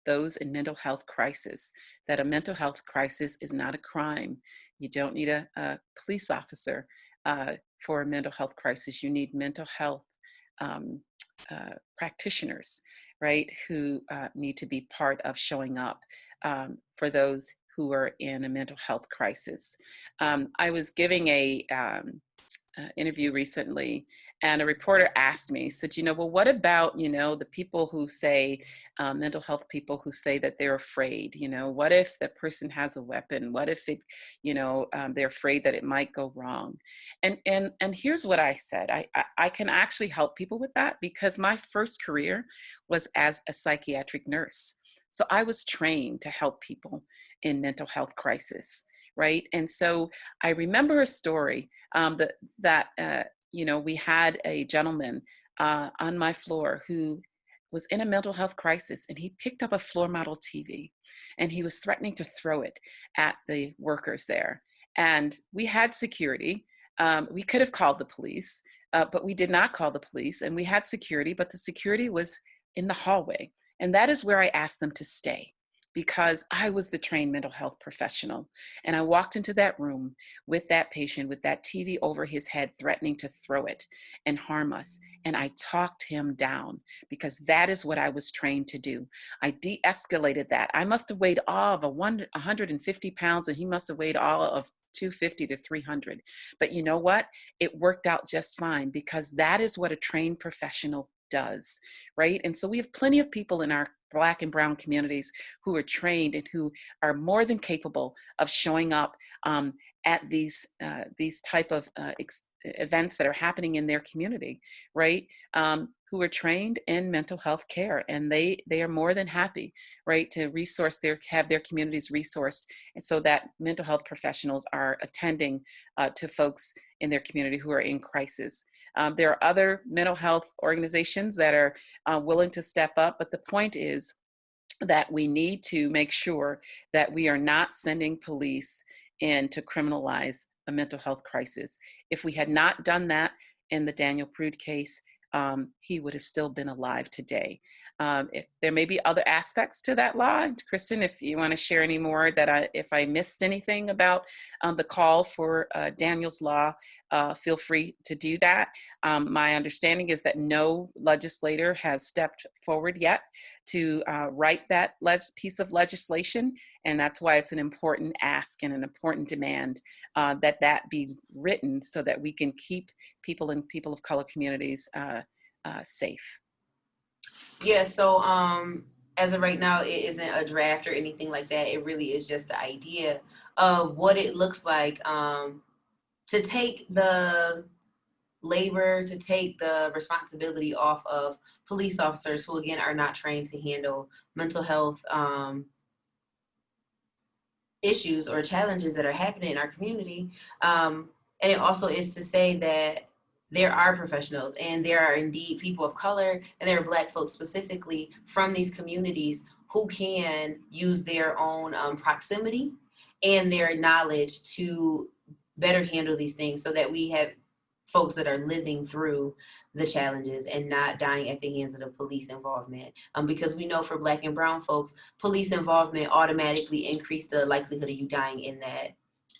those in mental health crisis, that a mental health crisis is not a crime. You don't need a police officer for a mental health crisis. You need mental health practitioners, right, who need to be part of showing up for those who are in a mental health crisis. I was giving a interview recently, and a reporter asked me, said, you know, well, what about, you know, the people who say, mental health people who say that they're afraid, you know, what if the person has a weapon? What if it, you know, they're afraid that it might go wrong? And here's what I said, I can actually help people with that because my first career was as a psychiatric nurse. So I was trained to help people in mental health crisis, right? And so I remember a story that you know, we had a gentleman on my floor who was in a mental health crisis, and he picked up a floor model TV and he was threatening to throw it at the workers there. And we had security. We could have called the police, but we did not call the police, and we had security, but the security was in the hallway. And that is where I asked them to stay, because I was the trained mental health professional. And I walked into that room with that patient, with that TV over his head, threatening to throw it and harm us. And I talked him down because that is what I was trained to do. I de-escalated that. I must have weighed all of 150 pounds, and he must have weighed all of 250 to 300. But you know what? It worked out just fine because that is what a trained professional does, right? And so we have plenty of people in our Black and brown communities who are trained and who are more than capable of showing up at these type of events that are happening in their community, right? Who are trained in mental health care, and they are more than happy, right, to have their communities resourced, and so that mental health professionals are attending to folks in their community who are in crisis. There are other mental health organizations that are willing to step up, but the point is that we need to make sure that we are not sending police in to criminalize a mental health crisis. If we had not done that in the Daniel Prude case, he would have still been alive today. If there may be other aspects to that law, Kristen, if you want to share any more, if I missed anything about the call for Daniel's Law, feel free to do that. My understanding is that no legislator has stepped forward yet to write that piece of legislation, and that's why it's an important ask and an important demand that be written so that we can keep people in people of color communities safe. Yeah, so as of right now, it isn't a draft or anything like that. It really is just the idea of what it looks like to take the labor, to take the responsibility off of police officers who, again, are not trained to handle mental health issues or challenges that are happening in our community. And it also is to say that there are professionals, and there are indeed people of color, and there are Black folks specifically from these communities who can use their own proximity and their knowledge to better handle these things, so that we have folks that are living through the challenges and not dying at the hands of the police involvement. Because we know for Black and brown folks, police involvement automatically increase the likelihood of you dying in that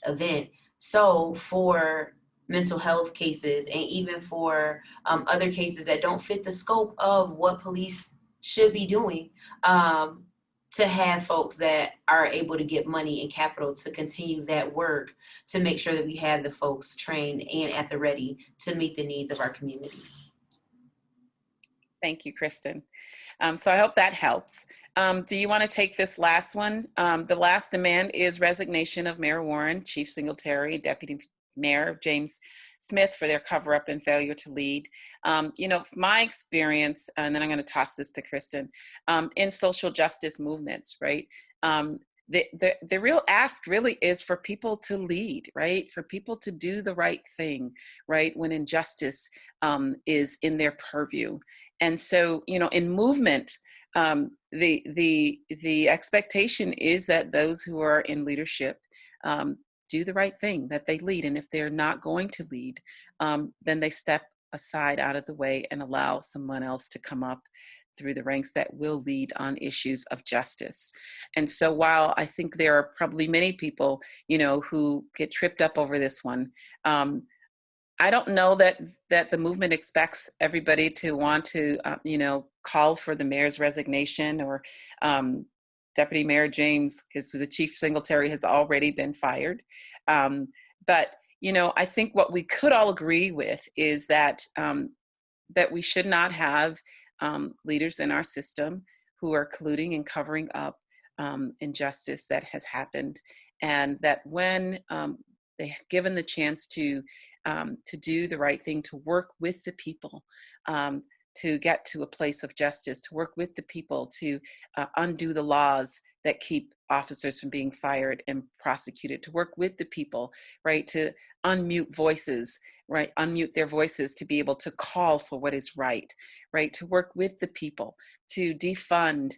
event. So for mental health cases, and even for other cases that don't fit the scope of what police should be doing, to have folks that are able to get money and capital to continue that work, to make sure that we have the folks trained and at the ready to meet the needs of our communities. Thank you, Kristen. So I hope that helps. Do you want to take this last one? The last demand is resignation of Mayor Warren, Chief Singletary, Deputy Mayor James Smith for their cover-up and failure to lead. You know, my experience, and then I'm going to toss this to Kristen, in social justice movements, right? The real ask really is for people to lead, right? For people to do the right thing, right? When injustice is in their purview. And so, you know, in movement, the expectation is that those who are in leadership do the right thing, that they lead. And if they're not going to lead, then they step aside out of the way and allow someone else to come up through the ranks that will lead on issues of justice. And so while I think there are probably many people, you know, who get tripped up over this one, I don't know that the movement expects everybody to want to, you know, call for the mayor's resignation or Deputy Mayor James, because the Chief Singletary has already been fired. But, you know, I think what we could all agree with is that that we should not have leaders in our system who are colluding and covering up injustice that has happened, and that when they have given the chance to do the right thing, to work with the people, to get to a place of justice, to work with the people to undo the laws that keep officers from being fired and prosecuted, to work with the people, right, to unmute voices, right, unmute their voices to be able to call for what is right, right, to work with the people, to defund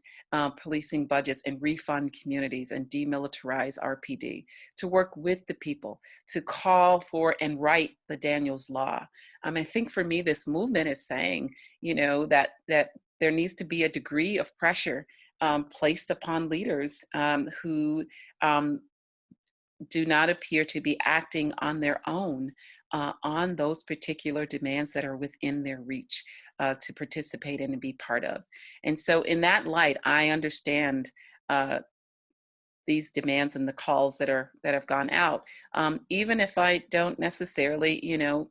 policing budgets and refund communities and demilitarize RPD, to work with the people, to call for and write the Daniels Law. I think for me, this movement is saying, you know, that there needs to be a degree of pressure placed upon leaders who do not appear to be acting on their own on those particular demands that are within their reach to participate in and be part of. And so in that light, I understand these demands and the calls that have gone out, even if I don't necessarily, you know,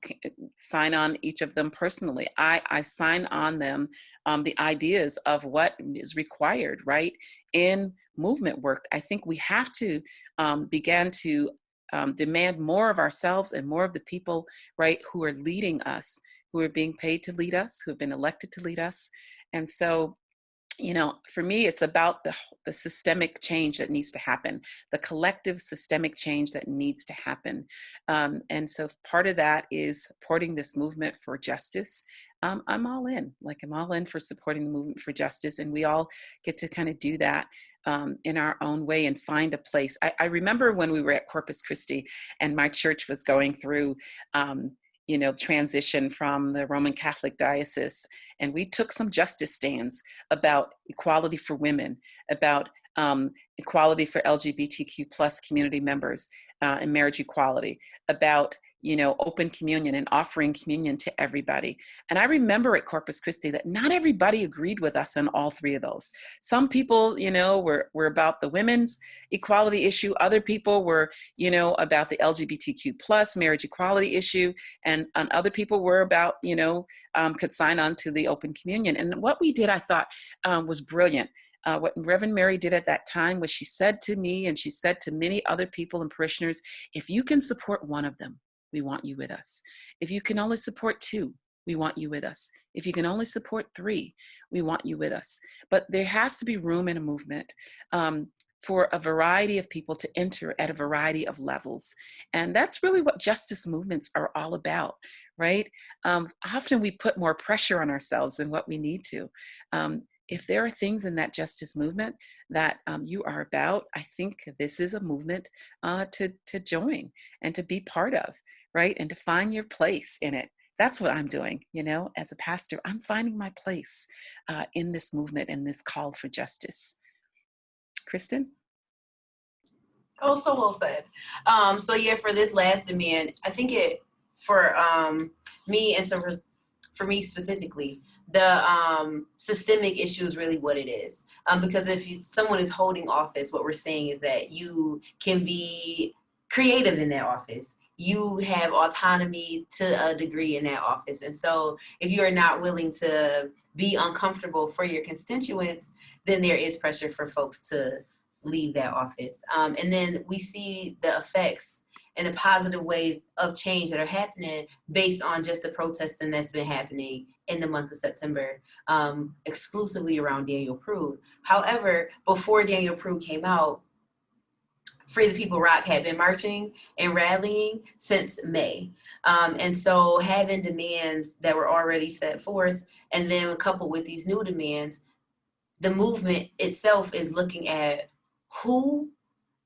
sign on each of them personally. I sign on them the ideas of what is required, right, in movement work. I think we have to begin to demand more of ourselves and more of the people, right, who are leading us, who are being paid to lead us, who have been elected to lead us. And so, you know, for me, it's about the systemic change that needs to happen, the collective systemic change that needs to happen. And so part of that is supporting this movement for justice. I'm all in, like I'm all in for supporting the movement for justice. And we all get to kind of do that in our own way and find a place. I remember when we were at Corpus Christi and my church was going through you know, transition from the Roman Catholic diocese. And we took some justice stands about equality for women, about equality for LGBTQ plus community members and marriage equality, about, you know, open communion and offering communion to everybody. And I remember at Corpus Christi that not everybody agreed with us on all three of those. Some people, you know, were about the women's equality issue. Other people were, you know, about the LGBTQ plus marriage equality issue. And other people were about, you know, could sign on to the open communion. And what we did, I thought, was brilliant. What Reverend Mary did at that time was she said to me, and she said to many other people and parishioners, if you can support one of them, we want you with us. If you can only support two, we want you with us. If you can only support three, we want you with us. But there has to be room in a movement for a variety of people to enter at a variety of levels. And that's really what justice movements are all about, right? Often we put more pressure on ourselves than what we need to. If there are things in that justice movement that you are about, I think this is a movement to join and to be part of, right? And to find your place in it. That's what I'm doing, you know, as a pastor. I'm finding my place in this movement and this call for justice. Kristen? Oh, so well said. So yeah, for this last demand, I think it, for me and so for me specifically, the systemic issue is really what it is. Because if someone is holding office, what we're saying is that you can be creative in that office. You have autonomy to a degree in that office. And so if you are not willing to be uncomfortable for your constituents, then there is pressure for folks to leave that office. And then we see the effects and the positive ways of change that are happening based on just the protesting that's been happening in the month of September, exclusively around Daniel Prude. However, before Daniel Prude came out, Free the People Rock had been marching and rallying since May. And so having demands that were already set forth, and then coupled with these new demands, the movement itself is looking at who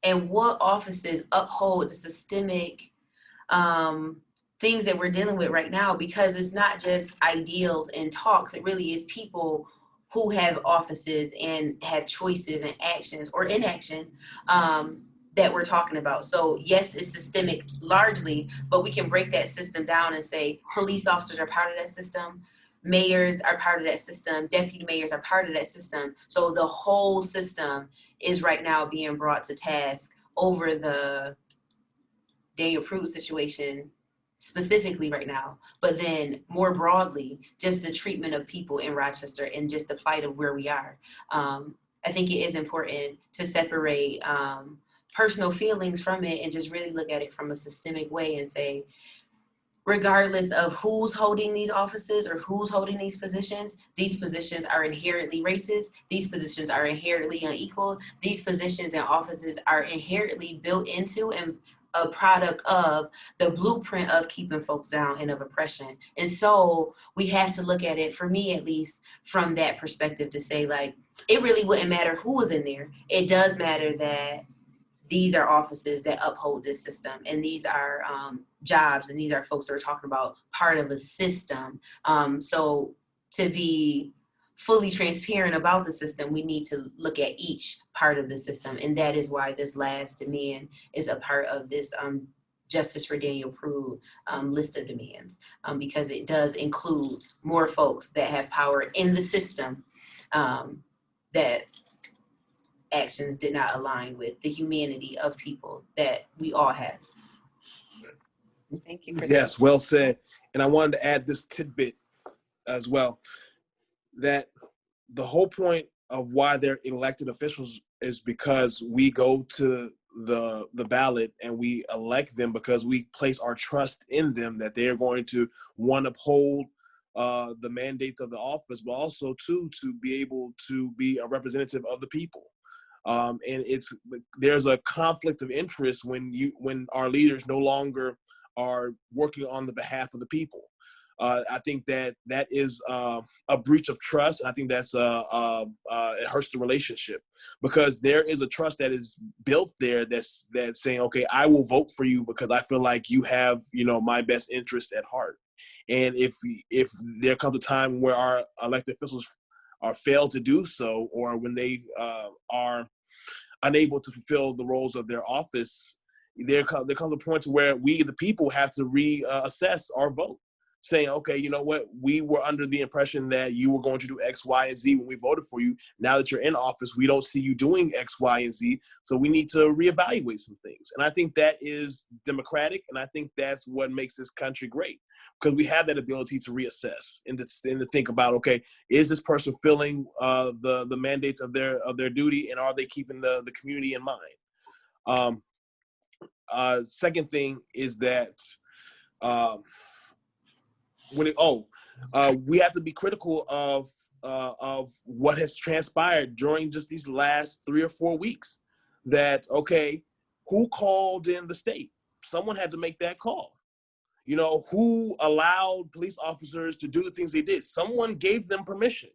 and what offices uphold the systemic things that we're dealing with right now, because it's not just ideals and talks. It really is people who have offices and have choices and actions or inaction that we're talking about. So yes, it's systemic largely, but we can break that system down and say police officers are part of that system. Mayors are part of that system. Deputy mayors are part of that system. So the whole system is right now being brought to task over the Daniel Prude situation specifically right now, but then more broadly, just the treatment of people in Rochester and just the plight of where we are. I think it is important to separate personal feelings from it and just really look at it from a systemic way and say, regardless of who's holding these offices or who's holding these positions are inherently racist. These positions are inherently unequal. These positions and offices are inherently built into and a product of the blueprint of keeping folks down and of oppression. And so we have to look at it, for me at least, from that perspective to say, like, it really wouldn't matter who was in there. It does matter that these are offices that uphold this system, and these are jobs, and these are folks that are talking about part of a system. So to be fully transparent about the system, we need to look at each part of the system, and that is why this last demand is a part of this Justice for Daniel Prude list of demands, because it does include more folks that have power in the system that actions did not align with the humanity of people that we all have. Thank you, Kristen. Yes, well said. And I wanted to add this tidbit as well, that the whole point of why they're elected officials is because we go to the ballot and we elect them because we place our trust in them that they're going to, one, uphold the mandates of the office, but also two, to be able to be a representative of the people. And there's a conflict of interest when our leaders no longer are working on the behalf of the people. I think that is a breach of trust. And I think that's it hurts the relationship, because there is a trust that is built there that's saying, okay, I will vote for you because I feel like you have, my best interest at heart. And if there comes a time where our elected officials are failed to do so, or when they are unable to fulfill the roles of their office, there comes a point to where we, the people, have to reassess our vote, saying, okay, you know what, we were under the impression that you were going to do X, Y, and Z when we voted for you. Now that you're in office, we don't see you doing X, Y, and Z, so we need to reevaluate some things. And I think that is democratic, and I think that's what makes this country great, because we have that ability to reassess and to think about, okay, is this person filling the mandates of their duty, and are they keeping the community in mind? Second thing is that we have to be critical of what has transpired during just these last 3 or 4 weeks. That, okay, who called in the state? Someone had to make that call. Who allowed police officers to do the things they did? Someone gave them permission.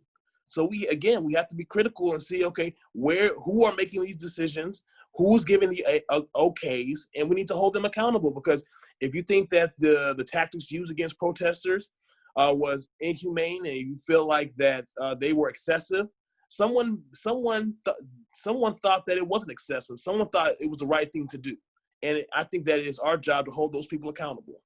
So we have to be critical and see, okay, who are making these decisions, who's giving the okays, and we need to hold them accountable. Because if you think that the tactics used against protesters was inhumane, and you feel like that they were excessive, someone thought that it wasn't excessive. Someone thought it was the right thing to do. And I think that it is our job to hold those people accountable.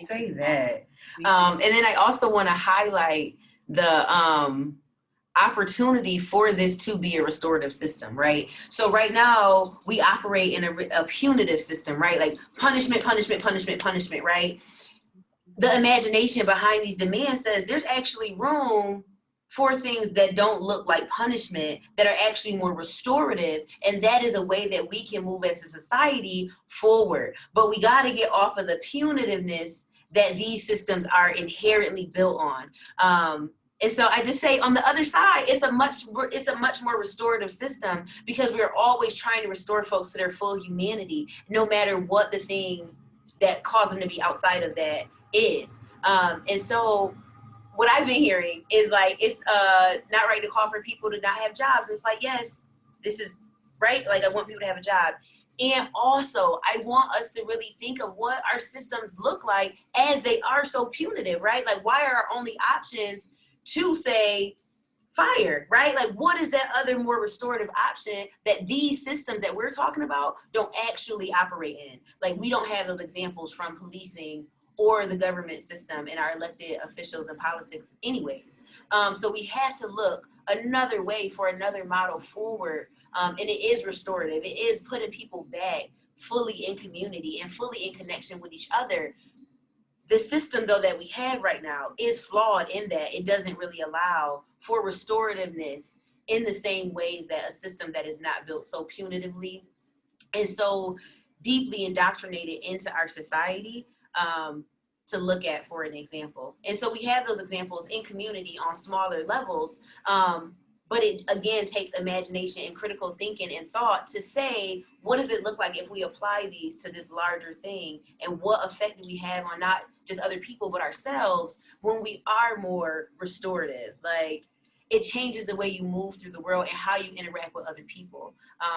say that. And then I also want to highlight the opportunity for this to be a restorative system, right? So right now we operate in a punitive system, right? Like punishment, punishment, punishment, punishment, right? The imagination behind these demands says there's actually room for things that don't look like punishment, that are actually more restorative. And that is a way that we can move as a society forward. But we got to get off of the punitiveness that these systems are inherently built on. And so I just say on the other side, it's a much more restorative system, because we're always trying to restore folks to their full humanity, no matter what the thing that caused them to be outside of that is. And so what I've been hearing is like, it's not right to call for people to not have jobs. It's like, yes, this is right. Like, I want people to have a job. And also, I want us to really think of what our systems look like as they are so punitive, right? Like, why are our only options to say fire, right? Like, what is that other more restorative option that these systems that we're talking about don't actually operate in? Like, we don't have those examples from policing or the government system and our elected officials and politics anyways. So we have to look another way for another model forward. And it is restorative. It is putting people back fully in community and fully in connection with each other. The system, though, that we have right now is flawed in that it doesn't really allow for restorativeness in the same ways that a system that is not built so punitively and so deeply indoctrinated into our society to look at for an example. And so we have those examples in community on smaller levels. But it, again, takes imagination and critical thinking and thought to say, what does it look like if we apply these to this larger thing? And what effect do we have on not just other people, but ourselves when we are more restorative? Like, it changes the way you move through the world and how you interact with other people.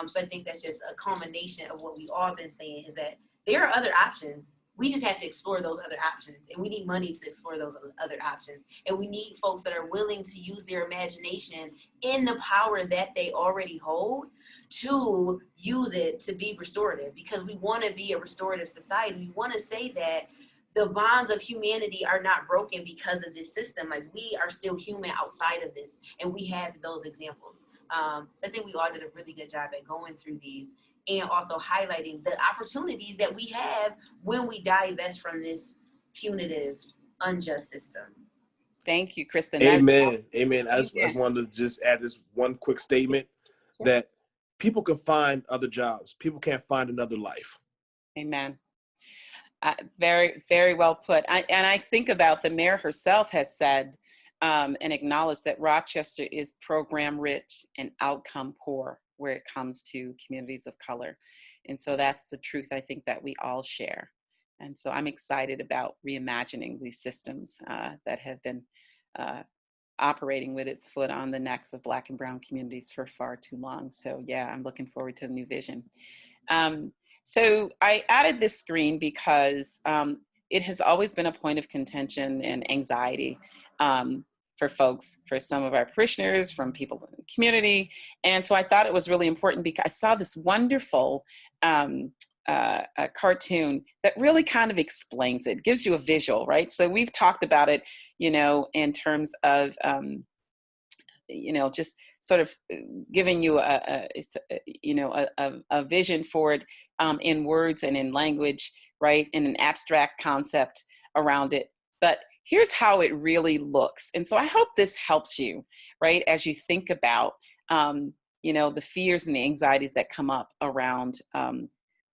So I think that's just a culmination of what we've all been saying, is that there are other options. We just have to explore those other options, and we need money to explore those other options. And we need folks that are willing to use their imagination in the power that they already hold to use it to be restorative, because we want to be a restorative society. We want to say that the bonds of humanity are not broken because of this system. Like, we are still human outside of this, and we have those examples. So I think we all did a really good job at going through these and also highlighting the opportunities that we have when we divest from this punitive, unjust system. Thank you, Kristen. Amen. Amen. I just wanted to just add this one quick statement that people can find other jobs. People can't find another life. Amen. Very, very well put. I think about the mayor herself has said and acknowledged that Rochester is program rich and outcome poor where it comes to communities of color. And so that's the truth I think that we all share. And so I'm excited about reimagining these systems that have been operating with its foot on the necks of Black and Brown communities for far too long. So yeah, I'm looking forward to the new vision. So I added this screen because it has always been a point of contention and anxiety for folks, for some of our parishioners, from people in the community. And so I thought it was really important because I saw this wonderful cartoon that really kind of explains it, gives you a visual, right? So we've talked about it, in terms of, just sort of giving you a vision for it in words and in language, right? In an abstract concept around it. But here's how it really looks. And so I hope this helps you, right? As you think about, the fears and the anxieties that come up around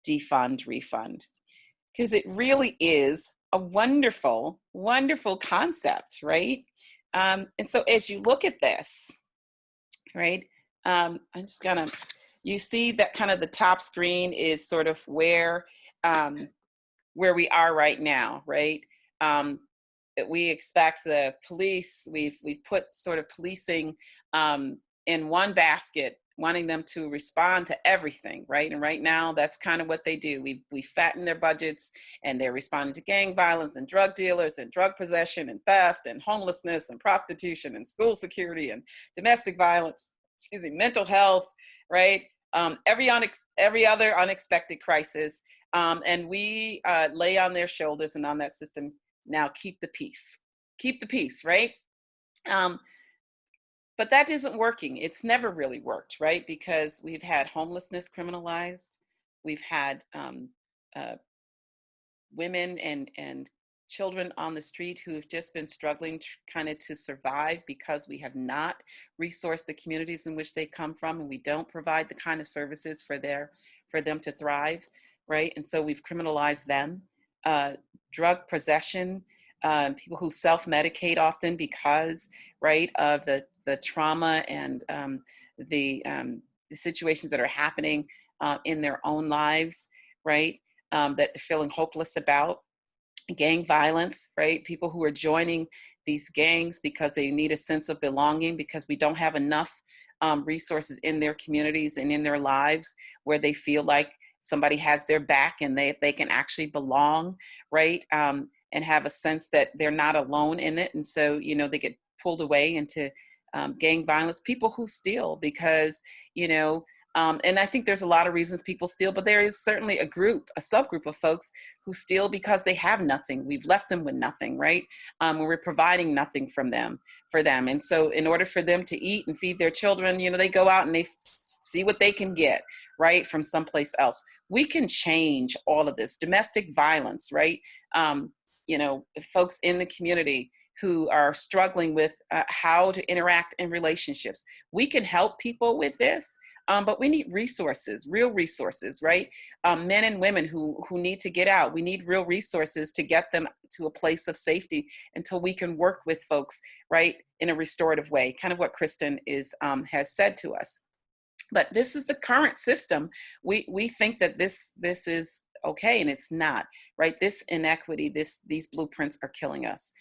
defund, refund, because it really is a wonderful, wonderful concept, right? And so as you look at this, right, I'm just gonna, you see that kind of the top screen is sort of where we are right now, right? We expect the police, we've put sort of policing in one basket, wanting them to respond to everything, right? And right now, that's kind of what they do. We fatten their budgets, and they're responding to gang violence and drug dealers and drug possession and theft and homelessness and prostitution and school security and domestic violence, mental health, right? Every other unexpected crisis And we lay on their shoulders and on that system, now keep the peace. Keep the peace, right? But that isn't working. It's never really worked, right? Because we've had homelessness criminalized. We've had uh, women and children on the street who have just been struggling kind of to survive because we have not resourced the communities in which they come from, and we don't provide the kind of services for them to thrive, right? And so we've criminalized them. Drug possession, people who self-medicate often because, right, of the trauma and the situations that are happening in their own lives, right? That they're feeling hopeless about. Gang violence, right? People who are joining these gangs because they need a sense of belonging, because we don't have enough resources in their communities and in their lives where they feel like somebody has their back and they can actually belong, right? And have a sense that they're not alone in it. And so, they get pulled away into gang violence. People who steal because, and I think there's a lot of reasons people steal, but there is certainly a subgroup of folks who steal because they have nothing. We've left them with nothing, right? We're providing nothing for them. And so in order for them to eat and feed their children, they go out and they see what they can get, right, from someplace else. We can change all of this. Domestic violence, right? Folks in the community who are struggling with how to interact in relationships. We can help people with this. But we need resources, real resources, right? Men and women who need to get out. We need real resources to get them to a place of safety until we can work with folks, right, in a restorative way, kind of what Kristen has said to us. But this is the current system. We think that this is okay, and it's not, right? This inequity, these blueprints are killing us.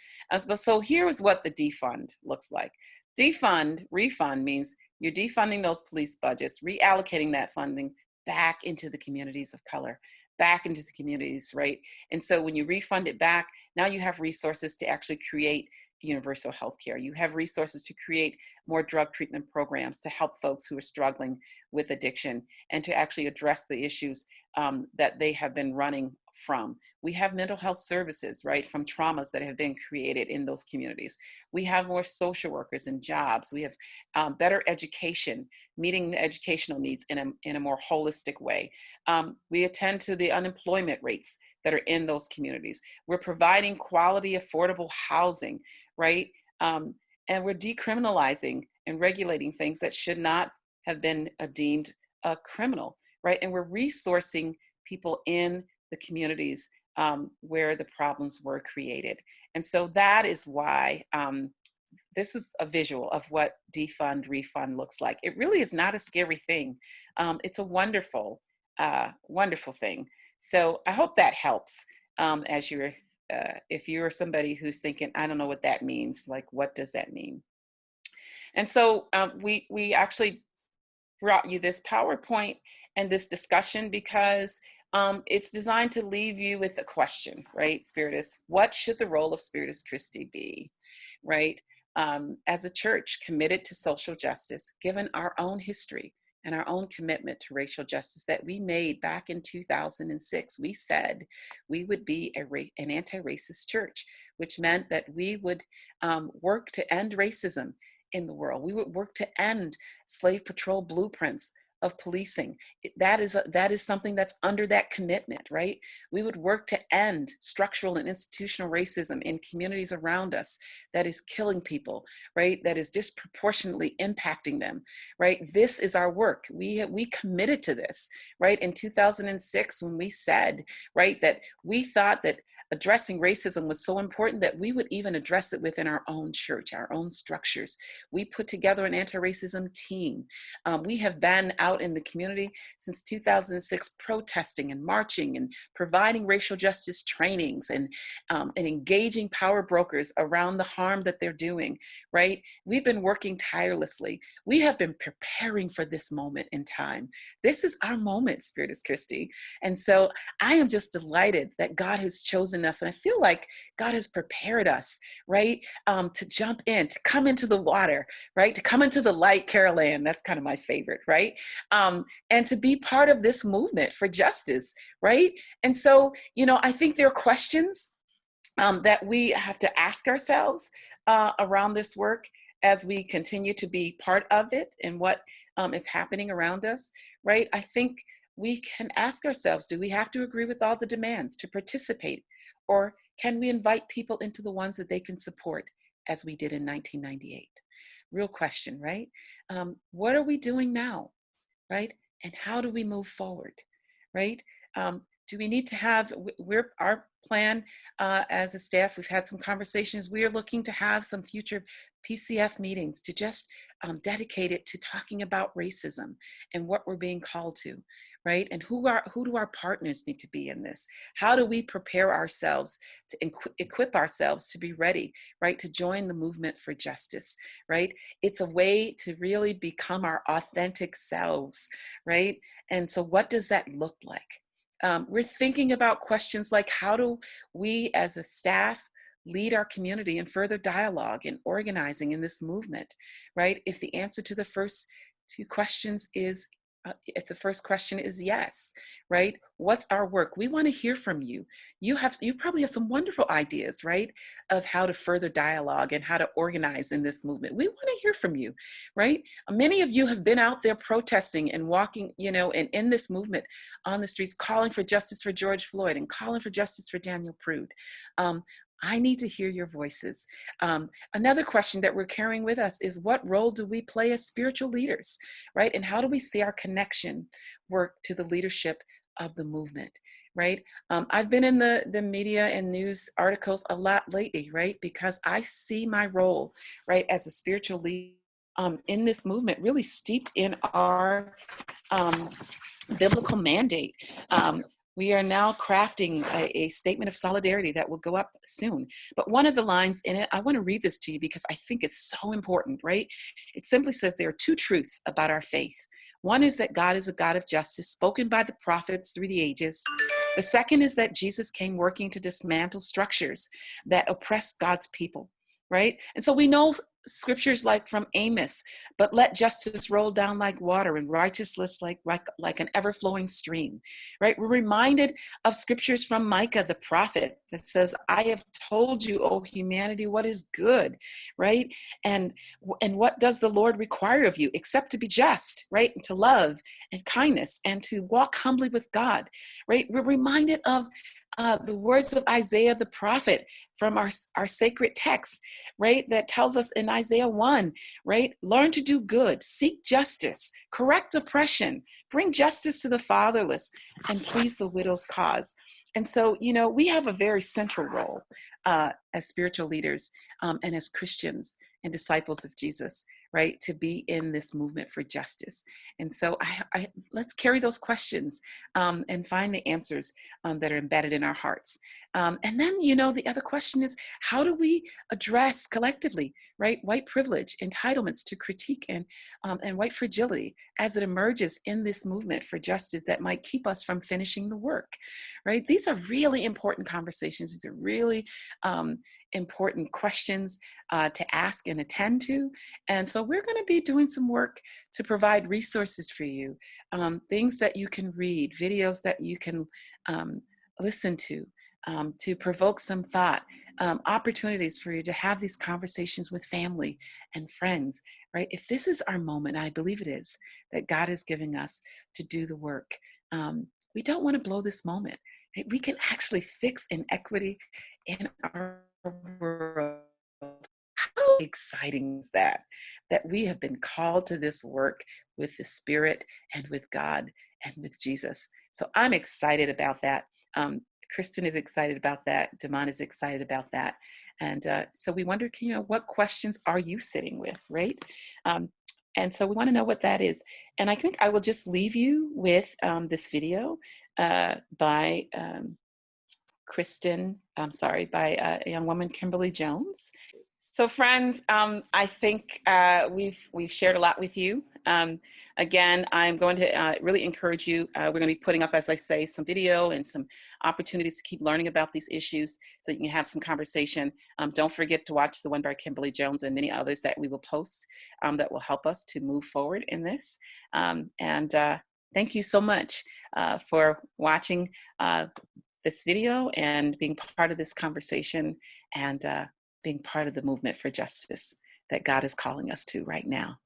So here's what the defund looks like. Refund means you're defunding those police budgets, reallocating that funding back into the communities of color, back into the communities, right? And so when you refund it back, now you have resources to actually create universal health care. You have resources to create more drug treatment programs to help folks who are struggling with addiction and to actually address the issues that they have been running from. We have mental health services, right, from traumas that have been created in those communities. We have more social workers and jobs. We have better education, meeting the educational needs in a more holistic way. We attend to the unemployment rates that are in those communities. We're providing quality, affordable housing, right? And we're decriminalizing and regulating things that should not have been deemed criminal, right? And we're resourcing people in the communities where the problems were created. And so that is why this is a visual of what defund, refund looks like. It really is not a scary thing. It's a wonderful, wonderful thing. So I hope that helps as you're, if you're somebody who's thinking, I don't know what that means, like, what does that mean? And so we actually brought you this PowerPoint and this discussion because it's designed to leave you with a question, right, Spiritus? What should the role of Spiritus Christi be, right? As a church committed to social justice, given our own history and our own commitment to racial justice that we made back in 2006, we said we would be an anti-racist church, which meant that we would work to end racism in the world. We would work to end slave patrol blueprints of policing. That is something that's under that commitment, right? We would work to end structural and institutional racism in communities around us that is killing people, right? That is disproportionately impacting them, right? This is our work. We committed to this, right? In 2006, when we said, right, that we thought that addressing racism was so important that we would even address it within our own church, our own structures. We put together an anti-racism team. We have been out in the community since 2006, protesting and marching and providing racial justice trainings and engaging power brokers around the harm that they're doing, right? We've been working tirelessly. We have been preparing for this moment in time. This is our moment, Spiritus Christi. And so I am just delighted that God has chosen us. And I feel like God has prepared us, right? To jump in, to come into the water, right? To come into the light, Carol Ann, that's kind of my favorite, right? and to be part of this movement for justice, right? And so, I think there are questions that we have to ask ourselves around this work as we continue to be part of it and what is happening around us, right? I think we can ask ourselves, do we have to agree with all the demands to participate? Or can we invite people into the ones that they can support, as we did in 1998? Real question, right? What are we doing now, right? And how do we move forward, right? Do we need to have, our plan as a staff, we've had some conversations, we are looking to have some future PCF meetings to just dedicate it to talking about racism and what we're being called to, right? And who do our partners need to be in this? How do we prepare ourselves to equip ourselves to be ready, right? To join the movement for justice, right? It's a way to really become our authentic selves, right? And so what does that look like? We're thinking about questions like, how do we as a staff lead our community in further dialogue and organizing in this movement, right? If the answer to the first two questions is, if the first question is yes, right? What's our work? We want to hear from you. You probably have some wonderful ideas, right? Of how to further dialogue and how to organize in this movement. We want to hear from you, right? Many of you have been out there protesting and walking, and in this movement on the streets, calling for justice for George Floyd and calling for justice for Daniel Prude. I need to hear your voices. Another question that we're carrying with us is, what role do we play as spiritual leaders, right? And how do we see our connection work to the leadership of the movement, right? I've been in the media and news articles a lot lately, right? Because I see my role, right, as a spiritual leader in this movement, really steeped in our biblical mandate. We are now crafting a statement of solidarity that will go up soon. But one of the lines in it, I want to read this to you because I think it's so important, right? It simply says there are two truths about our faith. One is that God is a God of justice, spoken by the prophets through the ages. The second is that Jesus came working to dismantle structures that oppress God's people, right? And so we know scriptures like from Amos, but let justice roll down like water and righteousness like an ever-flowing stream, right? We're reminded of scriptures from Micah the prophet that says, I have told you, O humanity, what is good, right? And what does the Lord require of you except to be just, right? And to love and kindness and to walk humbly with God, right? We're reminded of the words of Isaiah the prophet from our sacred text, right? That tells us in Isaiah 1, right? Learn to do good, seek justice, correct oppression, bring justice to the fatherless, and please the widow's cause. And so, we have a very central role as spiritual leaders and as Christians and disciples of Jesus, right? To be in this movement for justice. And so let's carry those questions and find the answers that are embedded in our hearts. And then, the other question is, how do we address collectively, right, white privilege, entitlements to critique and white fragility as it emerges in this movement for justice that might keep us from finishing the work, right? These are really important conversations. These are really important questions to ask and attend to. And so we're going to be doing some work to provide resources for you, things that you can read, videos that you can listen to provoke some thought, opportunities for you to have these conversations with family and friends, right? If this is our moment, I believe it is, that God is giving us to do the work, we don't want to blow this moment. Right? We can actually fix inequity in our world. How exciting is that we have been called to this work with the Spirit and with God and with Jesus. So I'm excited about that. Kristen is excited about that. Damon is excited about that. And so we wonder, what questions are you sitting with, right? And so we want to know what that is. And I think I will just leave you with this video by by a young woman, Kimberly Jones. So friends, I think we've shared a lot with you. Again, I'm going to really encourage you. We're going to be putting up, as I say, some video and some opportunities to keep learning about these issues so you can have some conversation. Don't forget to watch the one by Kimberly Jones and many others that we will post that will help us to move forward in this. Thank you so much for watching this video and being part of this conversation and being part of the movement for justice that God is calling us to right now.